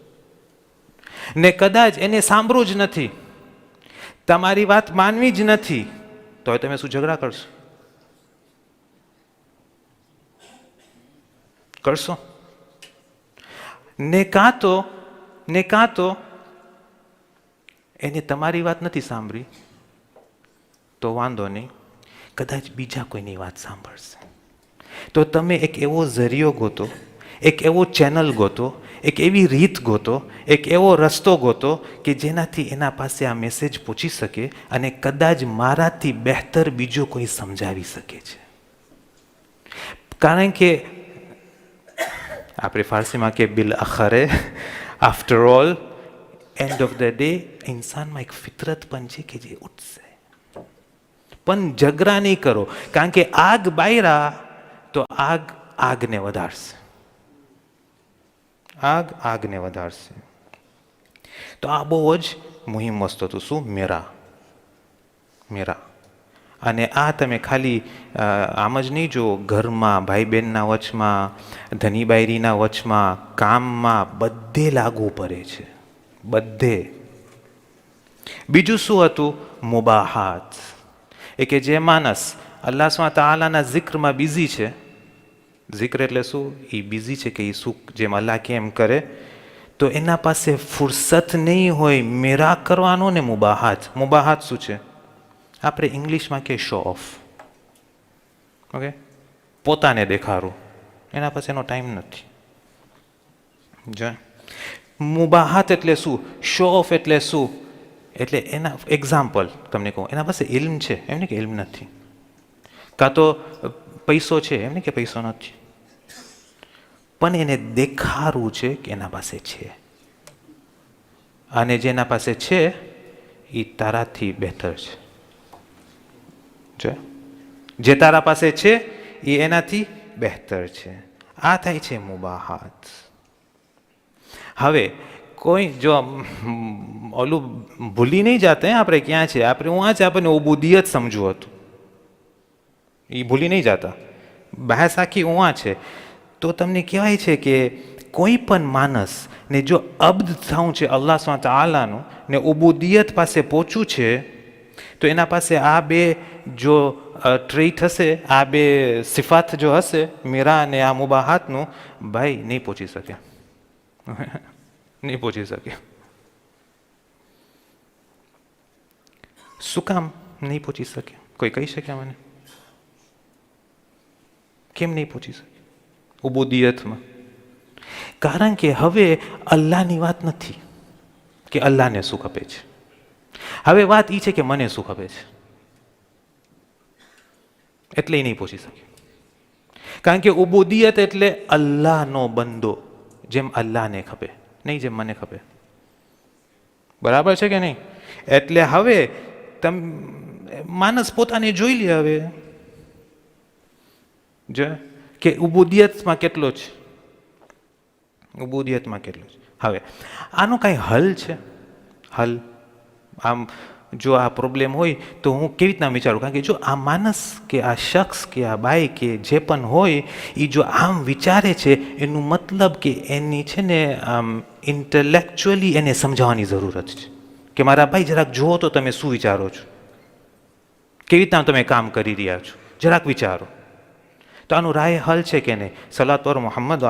ને કદાચ એને સાંભળવું જ નથી, તમારી વાત માનવી જ નથી, તો તમે શું ઝઘડા કરશો? કરશો? ને કાં તો એને તમારી વાત નથી સાંભળી, તો વાંધો નહીં, કદાચ બીજા કોઈની વાત સાંભળશે. તો તમે એક એવો ઝરિયો ગોતો, એક એવો ચેનલ ગોતો, એક એવી રીત ગોતો, એક એવો રસ્તો ગોતો કે જેનાથી એના પાસે આ મેસેજ પહોંચી શકે અને કદાચ મારાથી બહેતર બીજો કોઈ સમજાવી શકે છે. કારણ કે આપણે ફારસીમાં કે બિલ આખરે, after all, end of the day, ઇન્સાનમાં એક ફિતરત પણ છે કે જે ઉઠશે. પણ ઝઘડા નહીં કરો, કારણ કે આગ બાયરા તો આગ આગને વધારશે, આગ આગને વધારશે. તો આ બહુ જ મુહિમ વસ્તુ હતું. શું? મેરા. અને આ તમે ખાલી આમ જ નહીં જો, ઘરમાં, ભાઈ બહેનના વચમાં, ધની બાયરીના વચમાં, કામમાં, બધે લાગુ પડે છે, બધે. બીજું શું હતું? મુબાહાત. એ કે જે માણસ અલ્લાહ સુબ્હાનહુ તઆલાના zikરમાં બિઝી છે, zikર એટલે શું? એ બિઝી છે કે એ શું જેમ અલ્લાહ કેમ કરે, તો એના પાસે ફુરસત નહીં હોય મેરા કરવાનો ને મુબાહાત. મુબાહાત શું છે? આપણે ઇંગ્લિશમાં કે શો ઓફ. ઓકે, પોતાને દેખાડવું, એના પાસે એનો ટાઈમ નથી. જો મુબાહાત એટલે શું? શો ઓફ એટલે શું? એટલે એના એક્ઝામ્પલ તમને કહું, એના પાસે ઇલ્મ છે, એમ નહીં કે ઇલ્મ નથી, કાં તો પૈસો છે, એમ નહીં કે પૈસો નથી, પણ એને દેખાડવું છે કે એના પાસે છે. અને જેના પાસે છે એ તારાથી બહેતર છે. જે તારા પાસે છે એ એનાથી બહેતર છે. આ થાય છે મુબાહાત. હવે કોઈ જો ઓલું ભૂલી નહીં જાતે, આપણે ક્યાં છે, આપણે હું છે, આપણને ઉબુદિયત સમજવું હતું, એ ભૂલી નહીં જતા. બહાસ આખી ઉવા છે. તો તમને કહેવાય છે કે કોઈ પણ માણસને જો અબ્દ થવું છે અલ્લાહ સુબ્હાનહુ તઆલાનું ને ઉબુદિયત પાસે પહોંચવું છે, તો એના પાસે આ બે જો ટ્રેટ હશે, આ બે સિફાત જો હશે, મીરા અને આ મુબાહાતનું, ભાઈ નહીં પહોંચી શકે, નહીં પહોંચી શકે. શું કામ નહીં પહોંચી શકે? કોઈ કહી શકે મને? કેમ નહીં પહોંચી શકે ઉબુદિયતમાં? કારણ કે હવે અલ્લાહની વાત નથી કે અલ્લાહને સુખ આપે છે, હવે વાત એ છે કે મને સુખ આપે છે, એટલે એ નહીં પહોંચી શકે. કારણ કે ઉબુદિયત એટલે અલ્લાહનો બંદો, જેમ અલ્લાહને ખપે, નહીં જેમ મને ખપે. બરાબર છે કે નહીં? એટલે હવે માણસ પોતાને જોઈ લે હવે જો કે ઉબુદિયતમાં કેટલો છે, ઉબુદિયતમાં કેટલો છે. હવે આનો કાંઈ હલ છે? હલ આમ જો આ પ્રોબ્લેમ હોય તો હું કેવી રીતના વિચારું? કારણ કે જો આ માણસ કે આ શખ્સ કે આ બાઈ કે જે પણ હોય એ જો આમ વિચારે છે એનું મતલબ કે એની છે ને આમ ઇન્ટેલેક્ચ્યુઅલી એને સમજાવવાની જરૂરત છે કે મારા ભાઈ જરાક જુઓ તો તમે શું વિચારો છો, કેવી રીતના તમે કામ કરી રહ્યા છો, જરાક વિચારો. તો આનું રાય હલ છે કે નહીં? સલાત પર મોહમ્મદ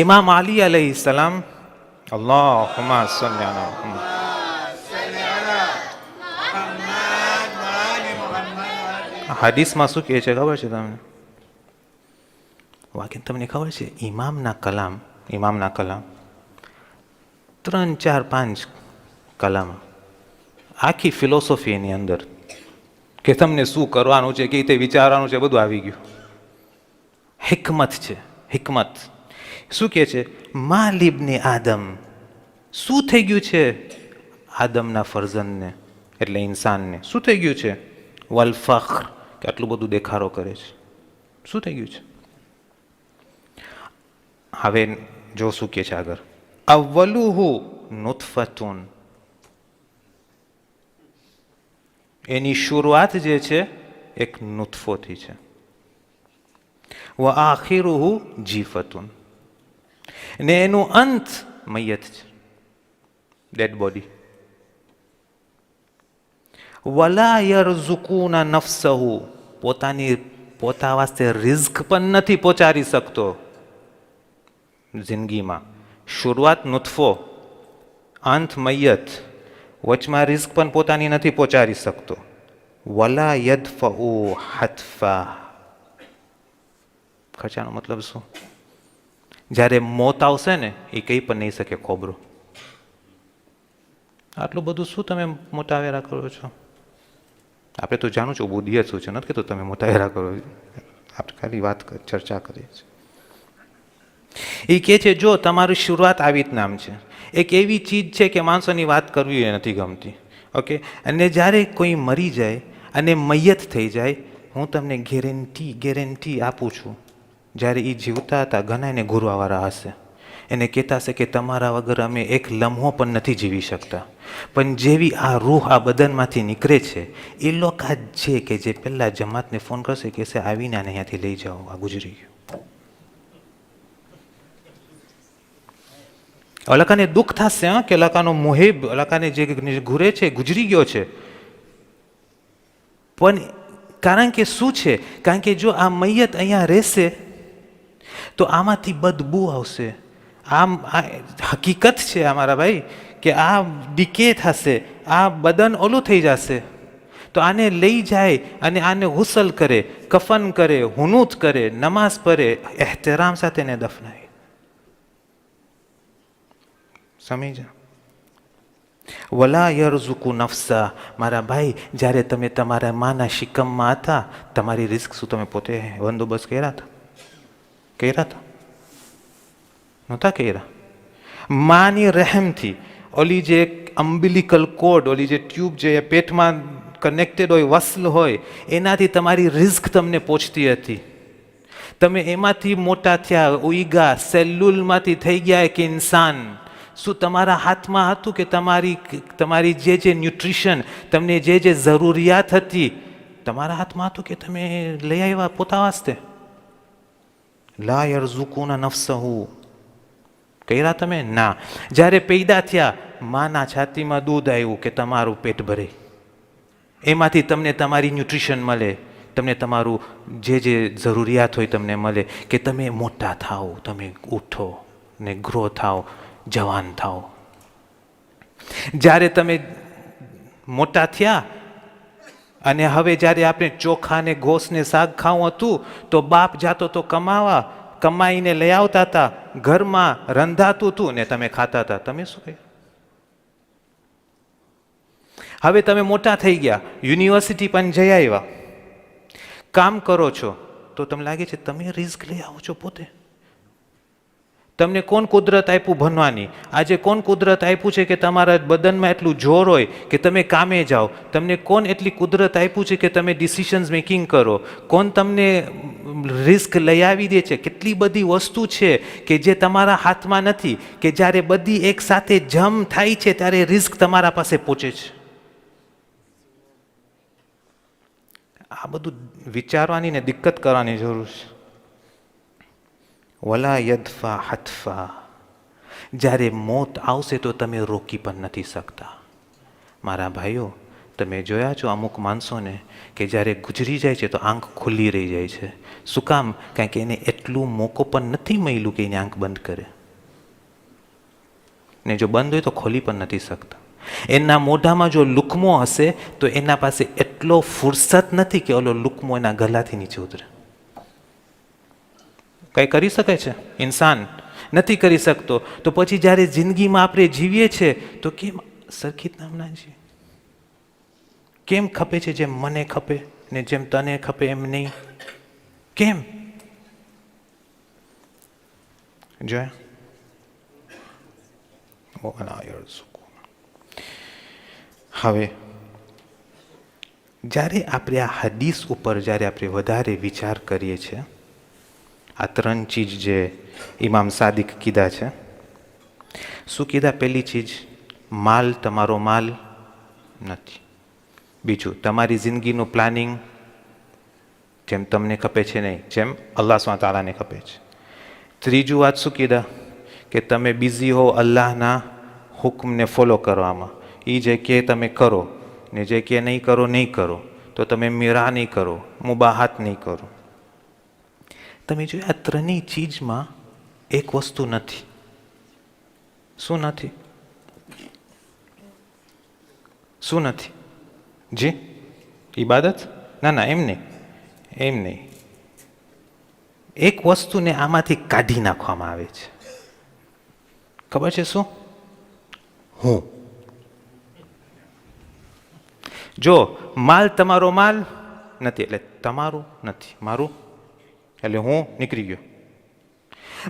ઇમામ અલી અલૈહિ સલામ અલ્લાહુમ્મા સલ્લી અલા મુહમ્મદ. હદીસમાં શું કહે છે ખબર છે તમને? વાક્ય તમને ખબર છે? ઇમામના કલામ 3, 4, 5 કલામ, આખી ફિલોસોફી એની અંદર કે તમને શું કરવાનું છે, કેવી રીતે વિચારવાનું છે, બધું આવી ગયું. હિકમત છે, હિકમત. શું કહે છે? માલિબને આદમ, શું થઈ ગયું છે આદમના ફરઝનને એટલે ઇન્સાનને શું થઈ ગયું છે? વલ ફખ્ર, કે આટલું બધું દેખાડો કરે છે, શું થઈ ગયું છે? હવે જો શું કહે છે આગળ? અવ્વલુહુ નુતફતુન, એની શરૂઆત જે છે એક નુતફોથી છે. વ આખિરુહુ જીફતુન, ને એનું અંત મૈયત છે, ડેડ બોડી. વલા યરઝુકુના નફસહુ, પોતા વાસ્તે રિઝ્ક પણ નથી પહોંચાડી શકતો જિંદગીમાં. શરૂઆત નુતફો, અંત મૈયત, વચમાં રિઝ્ક પણ પોતાની નથી પહોંચાડી શકતો. વલા યદફઉ હતફા, ખર્ચાનો મતલબ શું? જ્યારે મોત આવશે ને એ કંઈ પણ નહીં શકે ખોબરો. આટલું બધું શું તમે મોટાવેરા કરો છો? આપણે તો જાણું છું બુદ્ધિયત શું છે, નથી કહેતો તમે મોટાવેરા કરો, આપણે ખાલી વાત ચર્ચા કરીએ છીએ. એ કહે છે જો તમારી શરૂઆત આવી જ નામ છે, એક એવી ચીજ છે કે માણસોની વાત કરવી એ નથી ગમતી. ઓકે, અને જ્યારે કોઈ મરી જાય અને મૈયત થઈ જાય, હું તમને ગેરંટી આપું છું, જ્યારે એ જીવતા હતા ઘણા એને ગુરવાવાળા હશે, એને કહેતા હશે કે તમારા વગર અમે એક લમ્હો પણ નથી જીવી શકતા. પણ જેવી આ રૂહ આ બદનમાંથી નીકળે છે, એ લોકો છે કે જે પહેલાં જમાતને ફોન કરશે કહેશે આવીને આને અહીંયાથી લઈ જાઓ, આ ગુજરી ગયું. અલકાને દુઃખ થશે કે અલકાનો મુહિબ, અલકાને જે ઘૂરે છે ગુજરી ગયો છે. પણ કારણ કે શું છે? કારણ કે જો આ મૈયત અહીંયા રહેશે તો આમાંથી બદબુ આવશે. આમ હકીકત છે અમારા ભાઈ કે આ ડીકે થશે, આ બદન ઓલું થઈ જશે. તો આને લઈ જાય અને આને ગુસલ કરે, કફન કરે, હુનૂત કરે, નમાઝ પઢે, એહતરામ સાથે એને દફનાવે. સમજો? વલા યરઝુકુ નફસા, મારા ભાઈ જ્યારે તમે તમારા માના શિકમમાં હતા, તમારી રિસ્ક શું તમે પોતે બંદોબસ્ત કર્યા હતા? નહોતા કર્યા. માની રહેમથી ઓલી જે અમ્બિલિકલ કોડ, ઓલી જે ટ્યુબ જે પેટમાં કનેક્ટેડ હોય, વસ્લ હોય, એનાથી તમારી રિસ્ક તમને પહોંચતી હતી. તમે એમાંથી મોટા થયા, ઉઈગા, સેલ્યુલમાંથી થઈ ગયા એક ઇન્સાન. શું તમારા હાથમાં હતું કે તમારી જે ન્યુટ્રિશન, તમને જે જરૂરિયાત હતી, તમારા હાથમાં હતું કે તમે લઈ આવ્યા પોતા વાસ્તે? લા યરઝુકુના નફસહુ, કર્યા તમે? ના. જ્યારે પેદા થયા, માના છાતીમાં દૂધ આવ્યું કે તમારું પેટ ભરે, એમાંથી તમને તમારી ન્યુટ્રિશન મળે, તમને તમારું જે જરૂરિયાત હોય તમને મળે, કે તમે મોટા થાઓ, તમે ઉઠો ને ગ્રો થાઓ, જવાન થાઓ. જ્યારે તમે મોટા થયા અને હવે જ્યારે આપણે ચોખા ને ઘોસ ને શાક ખાવું હતું તો બાપ જાતો તો કમાવા, કમાઈને લઈ આવતા હતા, ઘરમાં રંધાતું હતું ને તમે ખાતા હતા. તમે શું કહ્યું? હવે તમે મોટા થઈ ગયા, યુનિવર્સિટી પણ જઈ આવ્યા, કામ કરો છો, તો તમને લાગે છે તમે રિસ્ક લઈ આવો છો પોતે? તમને કોણ કુદરત આપ્યું ભણવાની? આજે કોણ કુદરત આપ્યું છે કે તમારા બદનમાં એટલું જોર હોય કે તમે કામે જાઓ? તમને કોણ એટલી કુદરત આપ્યું છે કે તમે ડિસિશન્સ મેકિંગ કરો? કોણ તમને રિસ્ક લઈ આવી દે છે? કેટલી બધી વસ્તુ છે કે જે તમારા હાથમાં નથી, કે જ્યારે બધી એક સાથે જમ થાય છે ત્યારે રિસ્ક તમારા પાસે પહોંચે છે. આ બધું વિચારવાની ને દિક્કત કરવાની જરૂર છે. વલા યદફા હતફા, જ્યારે મોત આવશે તો તમે રોકી પણ નથી શકતા. મારા ભાઈઓ, તમે જોયા છો અમુક માણસોને કે જ્યારે ગુજરી જાય છે તો આંખ ખુલ્લી રહી જાય છે. શું કામ? કારણ કે એને એટલું મોકો પણ નથી મળ્યું કે એની આંખ બંધ કરે, ને જો બંધ હોય તો ખોલી પણ નથી શકતા. એના મોઢામાં જો લુકમો હશે તો એના પાસે એટલો ફુરસત નથી કે ઓલો લુકમો એના ગલાથી નીચે ઉતરે. કંઈ કરી શકે છે ઇન્સાન? નથી કરી શકતો. તો પછી જ્યારે જિંદગીમાં આપણે જીવીએ છીએ તો કેમ સરખી નામના છીએ? કેમ ખપે છે જેમ મને ખપે ને જેમ તને ખપે એમ નહીં? કેમ? જોયા? હવે જ્યારે આપણે આ હદીસ ઉપર જ્યારે આપણે વધારે વિચાર કરીએ છીએ, આ 3 ચીજ જે ઇમામ સાદિક કીધા છે. શું કીધા? પહેલી ચીજ, માલ તમારો માલ નથી. બીજું, તમારી જિંદગીનું પ્લાનિંગ જેમ તમને ખપે છે નહીં, જેમ અલ્લાહ સ્વતઃ ને ખપે છે. ત્રીજું વાત શું કીધા? કે તમે બિઝી હો અલ્લાહના હુકમને ફોલો કરવામાં. એ જે કે તમે કરો ને જે કે નહીં કરો નહીં કરો, તો તમે મિરા નહીં કરો, મુબાહાત નહીં કરો. તમે જોયું આ 3 ચીજમાં એક વસ્તુ નથી. શું નથી? શું નથી? જી? ઇબાદત? ના ના, એમ નહીં, એમ નહીં. એક વસ્તુને આમાંથી કાઢી નાખવામાં આવે છે. ખબર છે શું? હું. જો માલ તમારો માલ નથી એટલે તમારું નથી, મારું એટલે હું નીકળી ગયો.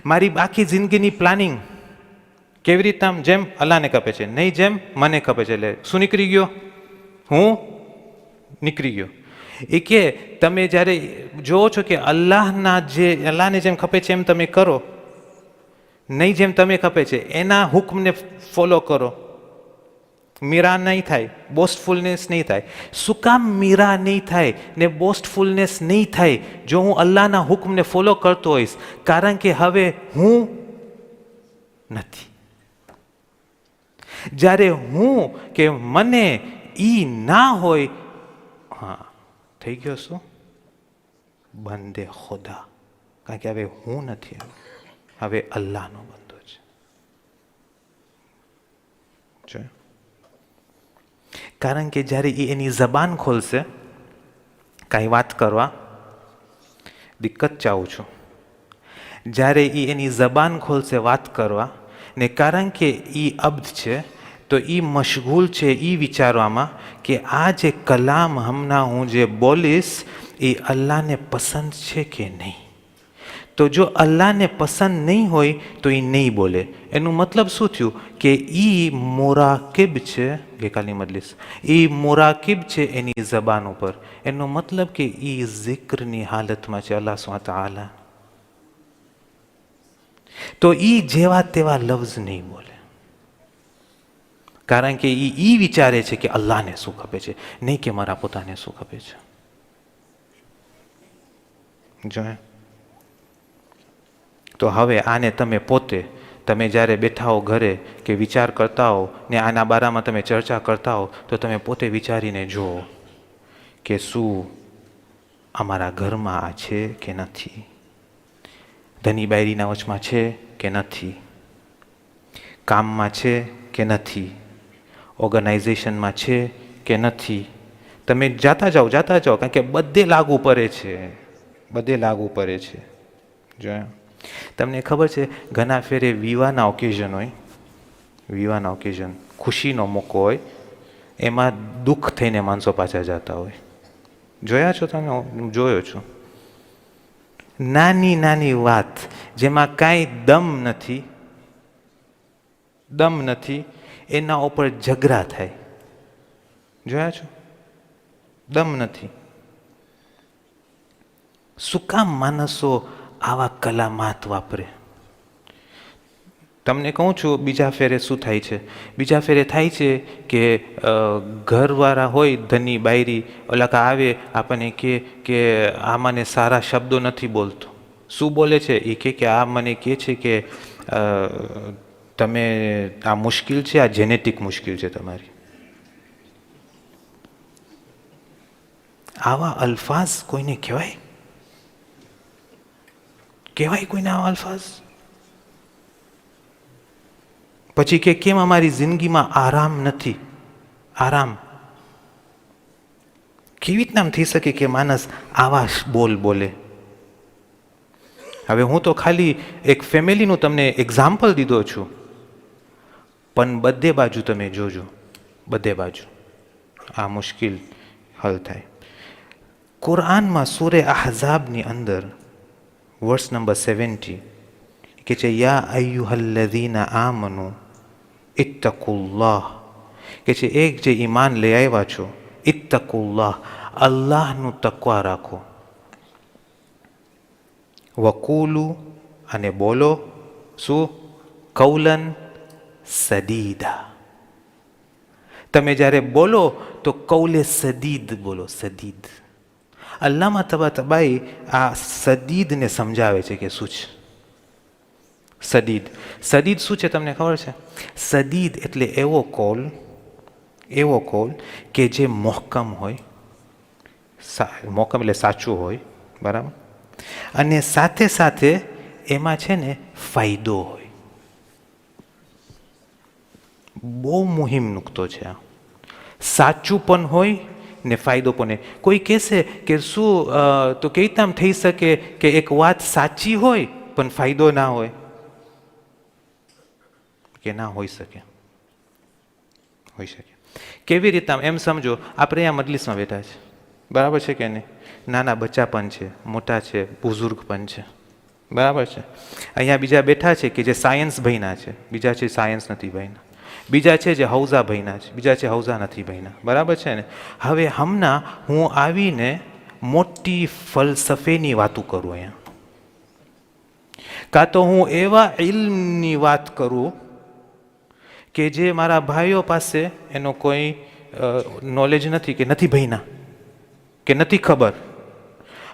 મારી બાકી જિંદગીની પ્લાનિંગ કેવી રીતે? આમ જેમ અલ્લાહને ખપે છે, નહીં જેમ મને ખપે છે, એટલે શું નીકળી ગયો? હું નીકળી ગયો. એ કે તમે જ્યારે જોવો છો કે અલ્લાહને જેમ ખપે છે એમ તમે કરો, નહીં જેમ તમે ખપે છે એના હુકમને ફોલો કરો. મીરા નહીં થાય, બોસ્ટફુલનેસ નહીં થાય. શું કામ મીરા નહીં થાય ને બોસ્ટફુલનેસ નહીં થાય જો હું અલ્લાહના હુકમને ફોલો કરતો હોઈશ? કારણ કે હવે હું નથી. જ્યારે હું કે મને ઈ ના હોય, હા થઈ ગયો શું? બંદે ખુદા. કારણ કે હવે હું નથી, હવે અલ્લાહનો બંદો છે. જોયું? કારણ કે જ્યારે એ એની જબાન ખોલશે કાંઈ વાત કરવા, દિક્કત ચાહું છું, જ્યારે એ એની જબાન ખોલશે વાત કરવા ને, કારણ કે એ અબ્દ છે તો એ મશગુલ છે એ વિચારવામાં કે આ જે કલામ હમણાં હું જે બોલીશ એ અલ્લાહને પસંદ છે કે નહીં. તો જો અલ્લાહને પસંદ નહીં હોય તો એ નહીં બોલે. એનું મતલબ શું થયું? કે એ મુરાકિબ છે. ગઈકાલની મજલિસ, એ મુરાકિબ છે એની જબાન ઉપર. એનો મતલબ કે એ જિક્રની હાલતમાં છે અલ્લાહ સ્વતઃ. તો એ જેવા તેવા લફ્ઝ નહીં બોલે, કારણ કે એ વિચારે છે કે અલ્લાહને શું ખપે છે, નહીં કે મારા પોતાને શું ખપે છે. જોયે? તો હવે આને તમે પોતે, તમે જ્યારે બેઠા હો ઘરે કે વિચાર કરતા હો ને આના બારામાં તમે ચર્ચા કરતા હો, તો તમે પોતે વિચારીને જુઓ કે શું અમારા ઘરમાં આ છે કે નથી, ધની બાયરીના વચમાં છે કે નથી, કામમાં છે કે નથી, ઓર્ગેનાઇઝેશનમાં છે કે નથી. તમે જાતા જાઓ, કારણ કે બધે લાગુ પડે છે, બધે લાગુ પડે છે. જોયા? તમને ખબર છે ઘણા ફેરે વિવાહના ઓકેઝન હોય, વિવાહના ઓકેઝન, ખુશીનો મોકો હોય, એમાં દુઃખ થઈને માણસો પાછા જતા હોય. જોયા છો તમે? જોયો છું. નાની નાની વાત જેમાં કાંઈ દમ નથી, એના ઉપર ઝઘડા થાય. જોયા છો? દમ નથી. શું કામ માણસો આવા કલામાત વાપરે? તમને કહું છું, બીજા ફેરે શું થાય છે? બીજા ફેરે થાય છે કે ઘરવાળા હોય, ધની બાયરી, ઓલા આવે આપણને કે આ મને સારા શબ્દો નથી બોલતો. શું બોલે છે? એ કે આ મને કહે છે કે તમે આ મુશ્કેલ છે, આ જેનેટિક મુશ્કેલ છે તમારી. આવા અલ્ફાઝ કોઈને કહેવાય? કોઈને આવા અલ્ફાઝ? પછી કે કેમ અમારી જિંદગીમાં આરામ નથી? આરામ કેવી રીતના થઈ શકે કે માણસ આવા બોલે? હવે હું તો ખાલી એક ફેમિલીનું તમને એક્ઝામ્પલ દીધો છું, પણ બધે બાજુ તમે જોજો, બધે બાજુ આ મુશ્કેલ હલ થાય. કુરાનમાં સૂરે અહઝાબની અંદર વર્સ નંબર 70 કે છે, યા અય્યુહલ્લઝીના આમનુ ઇત્તકુલ્લાહ, કે છે એક જે ઈમાન લઈ આવ્યા છો, ઇત્તકુલ્લાહ, અલ્લાહનું તકવા રાખો, વકૂલુ, અને બોલો, શું? કૌલન સદીદા. તમે જ્યારે બોલો તો કૌલે સદીદ બોલો. સદીદ. અલ્લામા તબાતબાઈ આ સદીદને સમજાવે છે કે શું છે સદીદ. સદીદ શું છે તમને ખબર છે? સદીદ એટલે એવો કૌલ કે જે મોહકમ હોય, મોહકમ એટલે સાચું હોય, બરાબર, અને સાથે સાથે એમાં છે ને ફાયદો હોય. બહુ મુહિમ નુકતો છે આ. સાચું પણ હોય ને ફાયદો પણ. કોઈ કહેશે કે શું તો કેવી રીતે આમ થઈ શકે કે એક વાત સાચી હોય પણ ફાયદો ના હોય? કે ના હોઈ શકે. હોઈ શકે. કેવી રીતે? એમ સમજો, આપણે અહીંયા મજલિસમાં બેઠા છે, બરાબર છે કે નહીં? નાના બચ્ચા પણ છે, મોટા છે, બુઝુર્ગ પણ છે, બરાબર છે. અહીંયા બીજા બેઠા છે કે જે સાયન્સ ભણ્યા છે, બીજા છે સાયન્સ નથી ભણ્યા, બીજા છે જે હૌઝા ભણ્યા છે, બીજા છે હૌઝા નથી ભણ્યા, બરાબર છે ને? હવે હમણાં હું આવીને મોટી ફલસફેની વાતો કરું અહીંયા, કાં તો હું એવા ઇલ્મની વાત કરું કે જે મારા ભાઈઓ પાસે એનો કોઈ નોલેજ નથી, કે નથી ભણ્યા, કે નથી ખબર.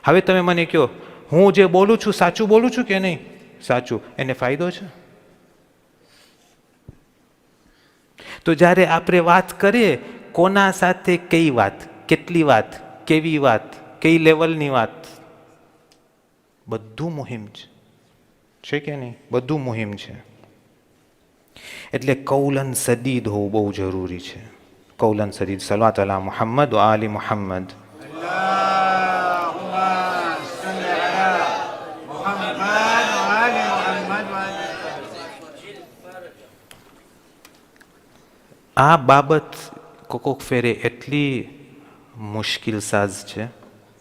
હવે તમે મને કહો, હું જે બોલું છું સાચું બોલું છું કે નહીં? સાચું. એને ફાયદો છે? તો જ્યારે આપણે વાત કરીએ, કોના સાથે કઈ વાત, કેટલી વાત, કેવી વાત, કઈ લેવલની વાત, બધું મુહિમ છે કે નહીં? બધું મુહિમ છે. એટલે કૌલન સદીદ હોવું બહુ જરૂરી છે. કૌલન સદીદ. સલાત અલા મુહમ્મદ વ આલી મુહમ્મદ. આ બાબત કોક ફેરે એટલી મુશ્કેલ સાજ છે,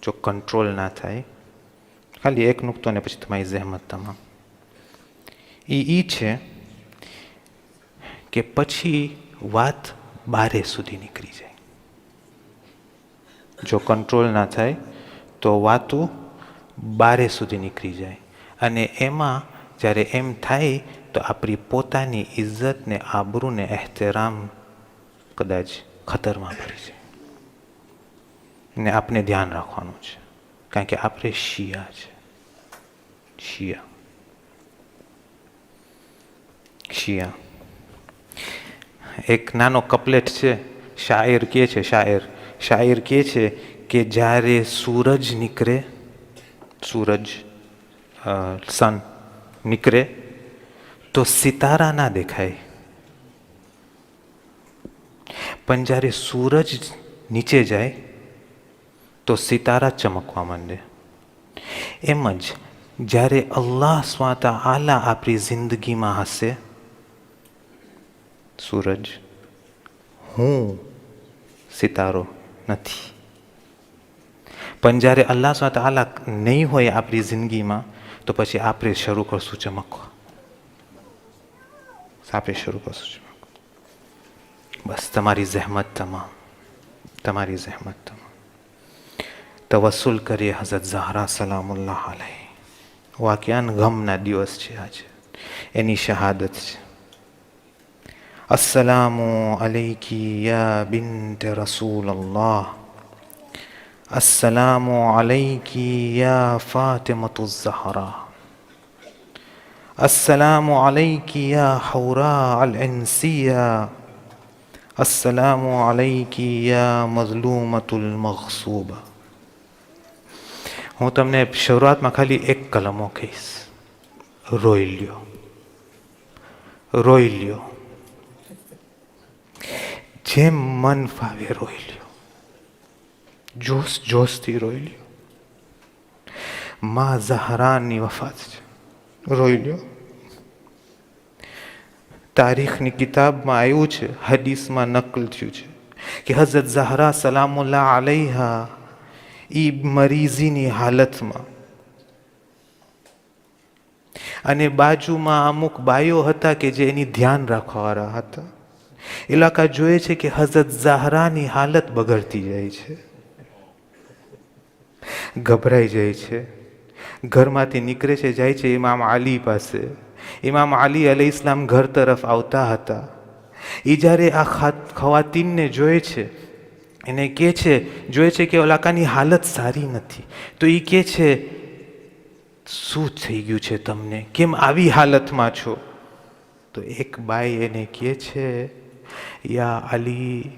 જો કંટ્રોલ ના થાય. ખાલી એક નુકતો ને પછી તમારી જહેમત તમામ એ છે કે પછી વાત બારે સુધી નીકળી જાય. જો કંટ્રોલ ના થાય તો વાતો બારે સુધી નીકળી જાય, અને એમાં જ્યારે એમ થાય તો આપણી પોતાની ઇજ્જત ને આબરૂ ને એહતરામ કદાચ ખતરમાં પડી જાય. ને આપણે ધ્યાન રાખવાનું છે, કારણ કે આપણે શિયા છે. શિયા. એક નાનો કપલેટ છે, શાયર કહે છે, શાયર કહે છે કે જ્યારે સૂરજ નીકળે, સન નીકળે તો સિતારા ના દેખાય, પણ જ્યારે સૂરજ નીચે જાય તો સિતારા ચમકવા માંડે. એમ જ જ્યારે અલ્લાહ સ્વાત આલા આપણી જિંદગીમાં હશે, સૂરજ, હું સિતારો નથી. પણ જ્યારે અલ્લાહ સ્વત આલા નહીં હોય આપણી જિંદગીમાં તો પછી આપણે શરૂ કરશું ચમકવા. આપણે શરૂ કરશું ચમકવા. બસ તમારી જહેમત તમામ, તમારી જહેમત તમામ. તવસ્સુલ કરીએ હઝરત ઝહરા સલામુલ્લાહ અલૈહ. વાક્યાન ગમના દિવસ છે આજે, એની શહાદત છે. અસ્સલામુ અલૈકી યા બિન્ટ રસૂલલ્લાહ, અસ્સલામુ અલૈકી યા ફાતિમતુ ઝહરા, અસ્સલામુ અલૈકી યા હૌરા અલ ઇન્સિયા, અસ્સલામુ અલૈકી યા મઝલૂમતુલ મગસૂબા. હું તમને શરૂઆતમાં ખાલી એક કલમો કહીશ. રોઈ લ્યો, રોઈ લ્યો, જેમ મન ફાવે રોઈ લ્યો, જોશ જોશથી રોઈ લ્યો. માં ઝહરાની વફાત છે, રોઈ લ્યો. તારીખની કિતાબમાં આવ્યું છે, હદીસમાં નકલ થયું છે કે હઝરત ઝહરા સલામુલ્લાહ અલૈહા એ મરીઝીની હાલતમાં અને બાજુમાં અમુક બાઈઓ હતા કે જે એની ધ્યાન રાખવાવાળા હતા. ઇલાકા જોઈએ છે કે હઝરત ઝહરાની હાલત બગડતી જાય છે, ગભરાઈ જાય છે, ઘરમાંથી નીકળે છે, જાય છે ઇમામ આલી પાસે. ઇમામ આલી અલૈહિ ઇસ્લામ ઘર તરફ આવતા હતા. એ જ્યારે આ ખવાતીનને જોએ છે, એને કહે છે, જોએ છે કે ઓલાકાની હાલત સારી નથી, તો એ કહે છે શું થઈ ગયું છે તમને, કેમ આવી હાલતમાં છો? તો એક બાઈ એને કહે છે, યા અલી,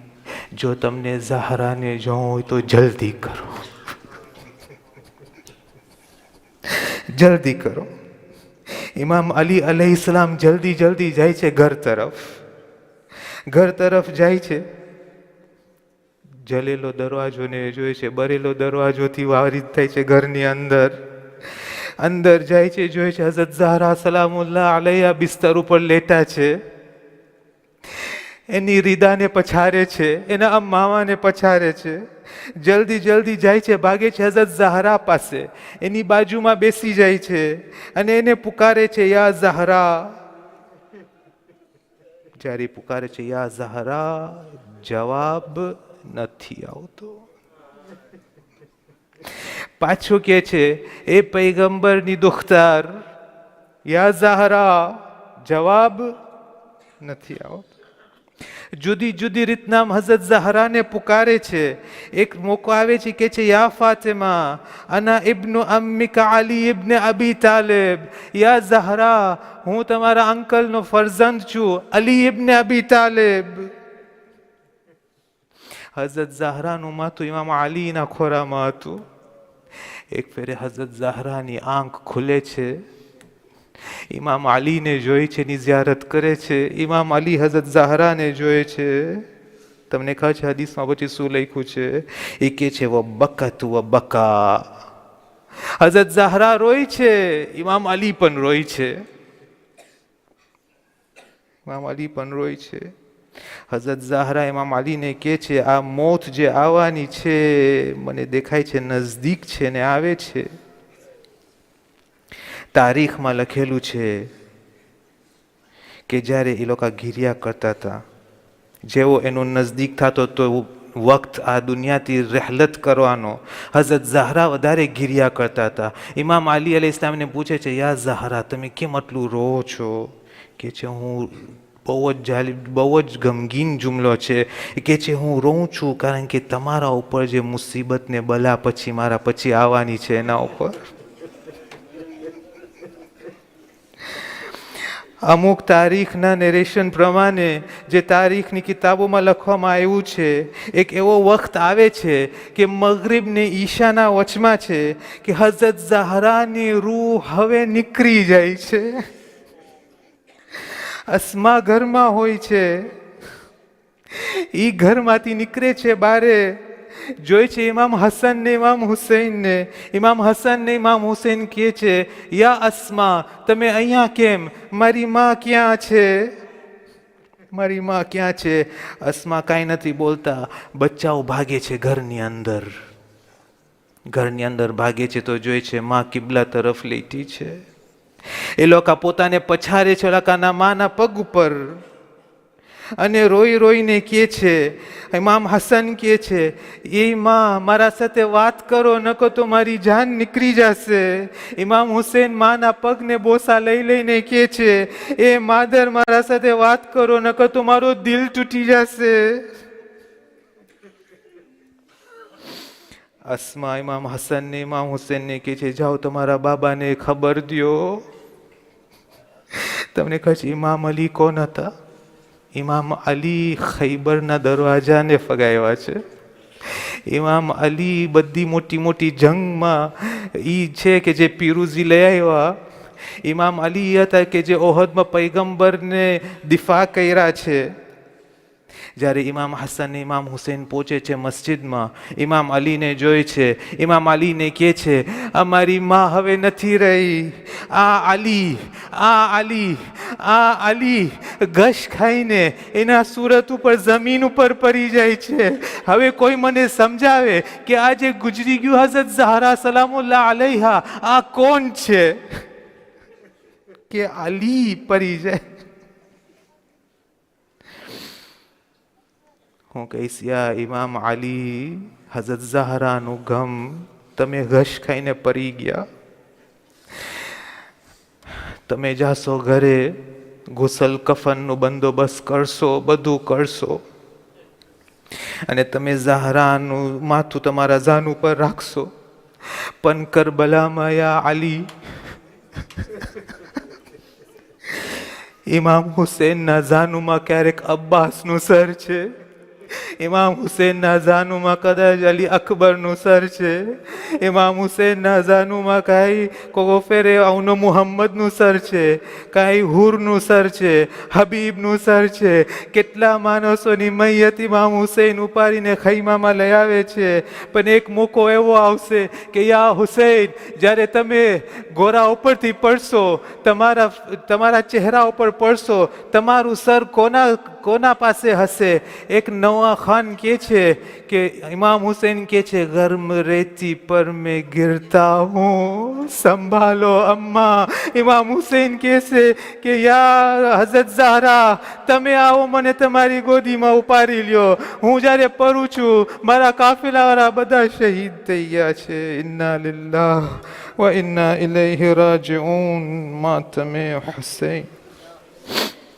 જો તમને ઝહરાને જોવું હોય તો જલ્દી કરો, જલ્દી કરો. ઇમામ અલી અલૈહિ સલામ જલ્દી જલ્દી જાય છે ઘર તરફ. ઘર તરફ જાય છે, જલેલો દરવાજોને જોઈ છે, બરેલો દરવાજોથી વારિદ થાય છે ઘરની અંદર. અંદર જાય છે, જોઈ છે હઝરત ઝહરા સલામુલ્લાહ અલૈહા બિસ્તર ઉપર લેટા છે. એની રીદાને પછારે છે, એના મામાને પછારે છે. જલ્દી જલ્દી જાય છે, ભાગે છે હઝરત ઝહરા પાસે, એની બાજુમાં બેસી જાય છે અને એને પુકારે છે, યા ઝહરા. જ્યારે પુકારે છે યા ઝહરા, જવાબ નથી આવતો. પાછો કે છે, એ પૈગંબરની દુખ્તાર, યા ઝહરા, જવાબ નથી આવતો. જુદી જુદી રીતના હઝરત ઝહરાને પુકારે છે. એક મોકો આવે છે કે છે, યા ફાતિમા, અના ઇબ્નુ અમ્મિકા અલી ઇબ્ન અબી તાલિબ. યા ઝહરા, હું તમારા અંકલનો ફરઝંદ છું, અલી ઇબ્ન અબી તાલિબ. હઝરત ઝહરાનું માથું ઇમામ અલીના ખોરામાં હતું. એક ફેરે હઝરત ઝહરાની આંખ ખુલે છે, ઇમામ અલીને જોઈ છે, એની ઝિયારત કરે છે. ઇમામ અલી હઝરત ઝહરાને જોઈ છે. તમને ખબર છે હદીસમાં પછી શું લખ્યું છે? એ કે છે, વ બકત વ બકા. હઝરત ઝહરા રોય છે, ઇમામ અલી પણ રોય છે. ઇમામ અલી પણ રોય છે. હઝરત ઝહરા ઇમામ અલીને કહે છે, આ મોત જે આવવાની છે મને દેખાય છે નજદીક છે ને આવે છે. તારીખમાં લખેલું છે કે જ્યારે એ લોકો ગિરિયા કરતા હતા, જેવો એનો નજદીક થતો તો વખત આ દુનિયાથી રહેલત કરવાનો, હઝરત ઝહરા વધારે ગિરિયા કરતા હતા. ઇમામ અલી અલૈહિ ઇસ્લામને પૂછે છે, યા ઝહરા, તમે કેમ આટલું રો છો? કે છે, હું બહુ જ ગમગીન જુમલો છે. કે છે, હું રોઉં છું કારણ કે તમારા ઉપર જે મુસીબત ને બલા પછી મારા પછી આવવાની છે એના ઉપર. અમુક તારીખના નેરેશન પ્રમાણે જે તારીખની કિતાબોમાં લખવામાં આવ્યું છે, એક એવો વખત આવે છે કે મગરિબ ને ઈશાના વચમાં છે કે હઝરત ઝહરાની રૂહ હવે નીકળી જાય છે. અસ્મા ઘરમાં હોય છે, એ ઘરમાંથી નીકળે છે બારે. જોઈ છે ઇમામ હસન ને ઇમામ હુસૈન ને. ઇમામ હસન ને ઇમામ હુસૈન કહે છે, યા અસ્મા, તમે અહીંયા કેમ? મારી માં ક્યાં છે? મારી માં ક્યાં છે? અસ્મા કાંઈ નથી બોલતા. બચ્ચાઓ ભાગે છે ઘરની અંદર. ઘરની અંદર ભાગે છે તો જોઈ છે માં કિબલા તરફ લેટી છે. એ લોકો પોતાને પછારે છે લોકોના માના પગ ઉપર અને રોઈ રોઈને કહે છે. ઇમામ હસન કહે છે, એ માં મારા સાથે વાત કરો, નકો તો મારી જાન નીકળી જશે. ઇમામ હુસેન માના પગને બોસા લઈ લઈને કહે છે, એ માદર મારા સાથે વાત કરો, નકો તો મારો દિલ તૂટી જશે. અસ્મા ઇમામ હસનને ઇમામ હુસેનને કહે છે, જાઓ તમારા બાબાને ખબર દ્યો. તમને કહે છે ઇમામ અલી કોણ હતા? ઇમામ અલી ખૈબરના દરવાજાને ફગાવ્યા છે. ઇમામ અલી બધી મોટી મોટી જંગમાં એ છે કે જે પીરુઝી લઈ આવ્યા. ઇમામ અલી એ હતા કે જે ઓહદમાં પૈગંબરને દિફા કર્યા છે. જ્યારે ઇમામ હસન ઇમામ હુસેન પહોંચે છે મસ્જિદમાં, ઇમામ અલીને જોઈ છે. ઇમામ અલીને કહે છે, અમારી માં હવે નથી રહી. આ અલી ગશ ખાઈને એના સુરત ઉપર જમીન ઉપર પડી જાય છે. હવે કોઈ મને સમજાવે કે આ જે ગુજરી ગયું હઝરત ઝહરા સલામુલ્લાહ અલૈહા આ કોણ છે કે અલી પડી જાય? હું કહીશ, યા ઇમામ અલી, હઝરત ઝહરાનું ગમ તમે ઘશ ખાઈને પડી ગયા. તમે જાશો ઘરે, ગુસલ કફનનું બંદોબસ્ત કરશો, બધું કરશો અને તમે ઝહરાનું માથું તમારા જાન ઉપર રાખશો. પણ કરબલામાં યા અલી, ઇમામ હુસેનના જાનુમાં ક્યારેક અબ્બાસનું સર છે, ઇમામ હુસેનના જાનુમાં કદાચ અલી અકબરનું સર છે, ઇમામ હુસેનના જાનુમાં કાંઈ કોઈ ફેરે અવનો મુહમ્મદનું સર છે, કાંઈ હુરનું સર છે, હબીબનું સર છે. કેટલા માણસોની મૈયત ઇમામ હુસેન ઉપાડીને ખૈમામાં લઈ આવે છે. પણ એક મોકો એવો આવશે કે યા હુસેન, જ્યારે તમે ગોરા ઉપરથી પડશો, તમારા ચહેરા ઉપર પડશો, તમારું સર કોના પાસે હશે? એક નવા ખાન કહે છે કે ઇમામ હુસેન કહે છે, ગરમ રેતી પર મેં ગિરતા હું, સંભાલો અમ્મા. ઇમામ હુસેન કહે છે કે યા હઝરત ઝહરા, તમે આવો, મને તમારી ગોદીમાં ઉપાડી લ્યો. હું જ્યારે પડું છું, મારા કાફિલાવાળા બધા શહીદ થઈ ગયા છે. ઇન્ના લિલ્લાહ વ ઇન્ના ઇલૈહિ રાજીઉન. માતમે હુસૈન.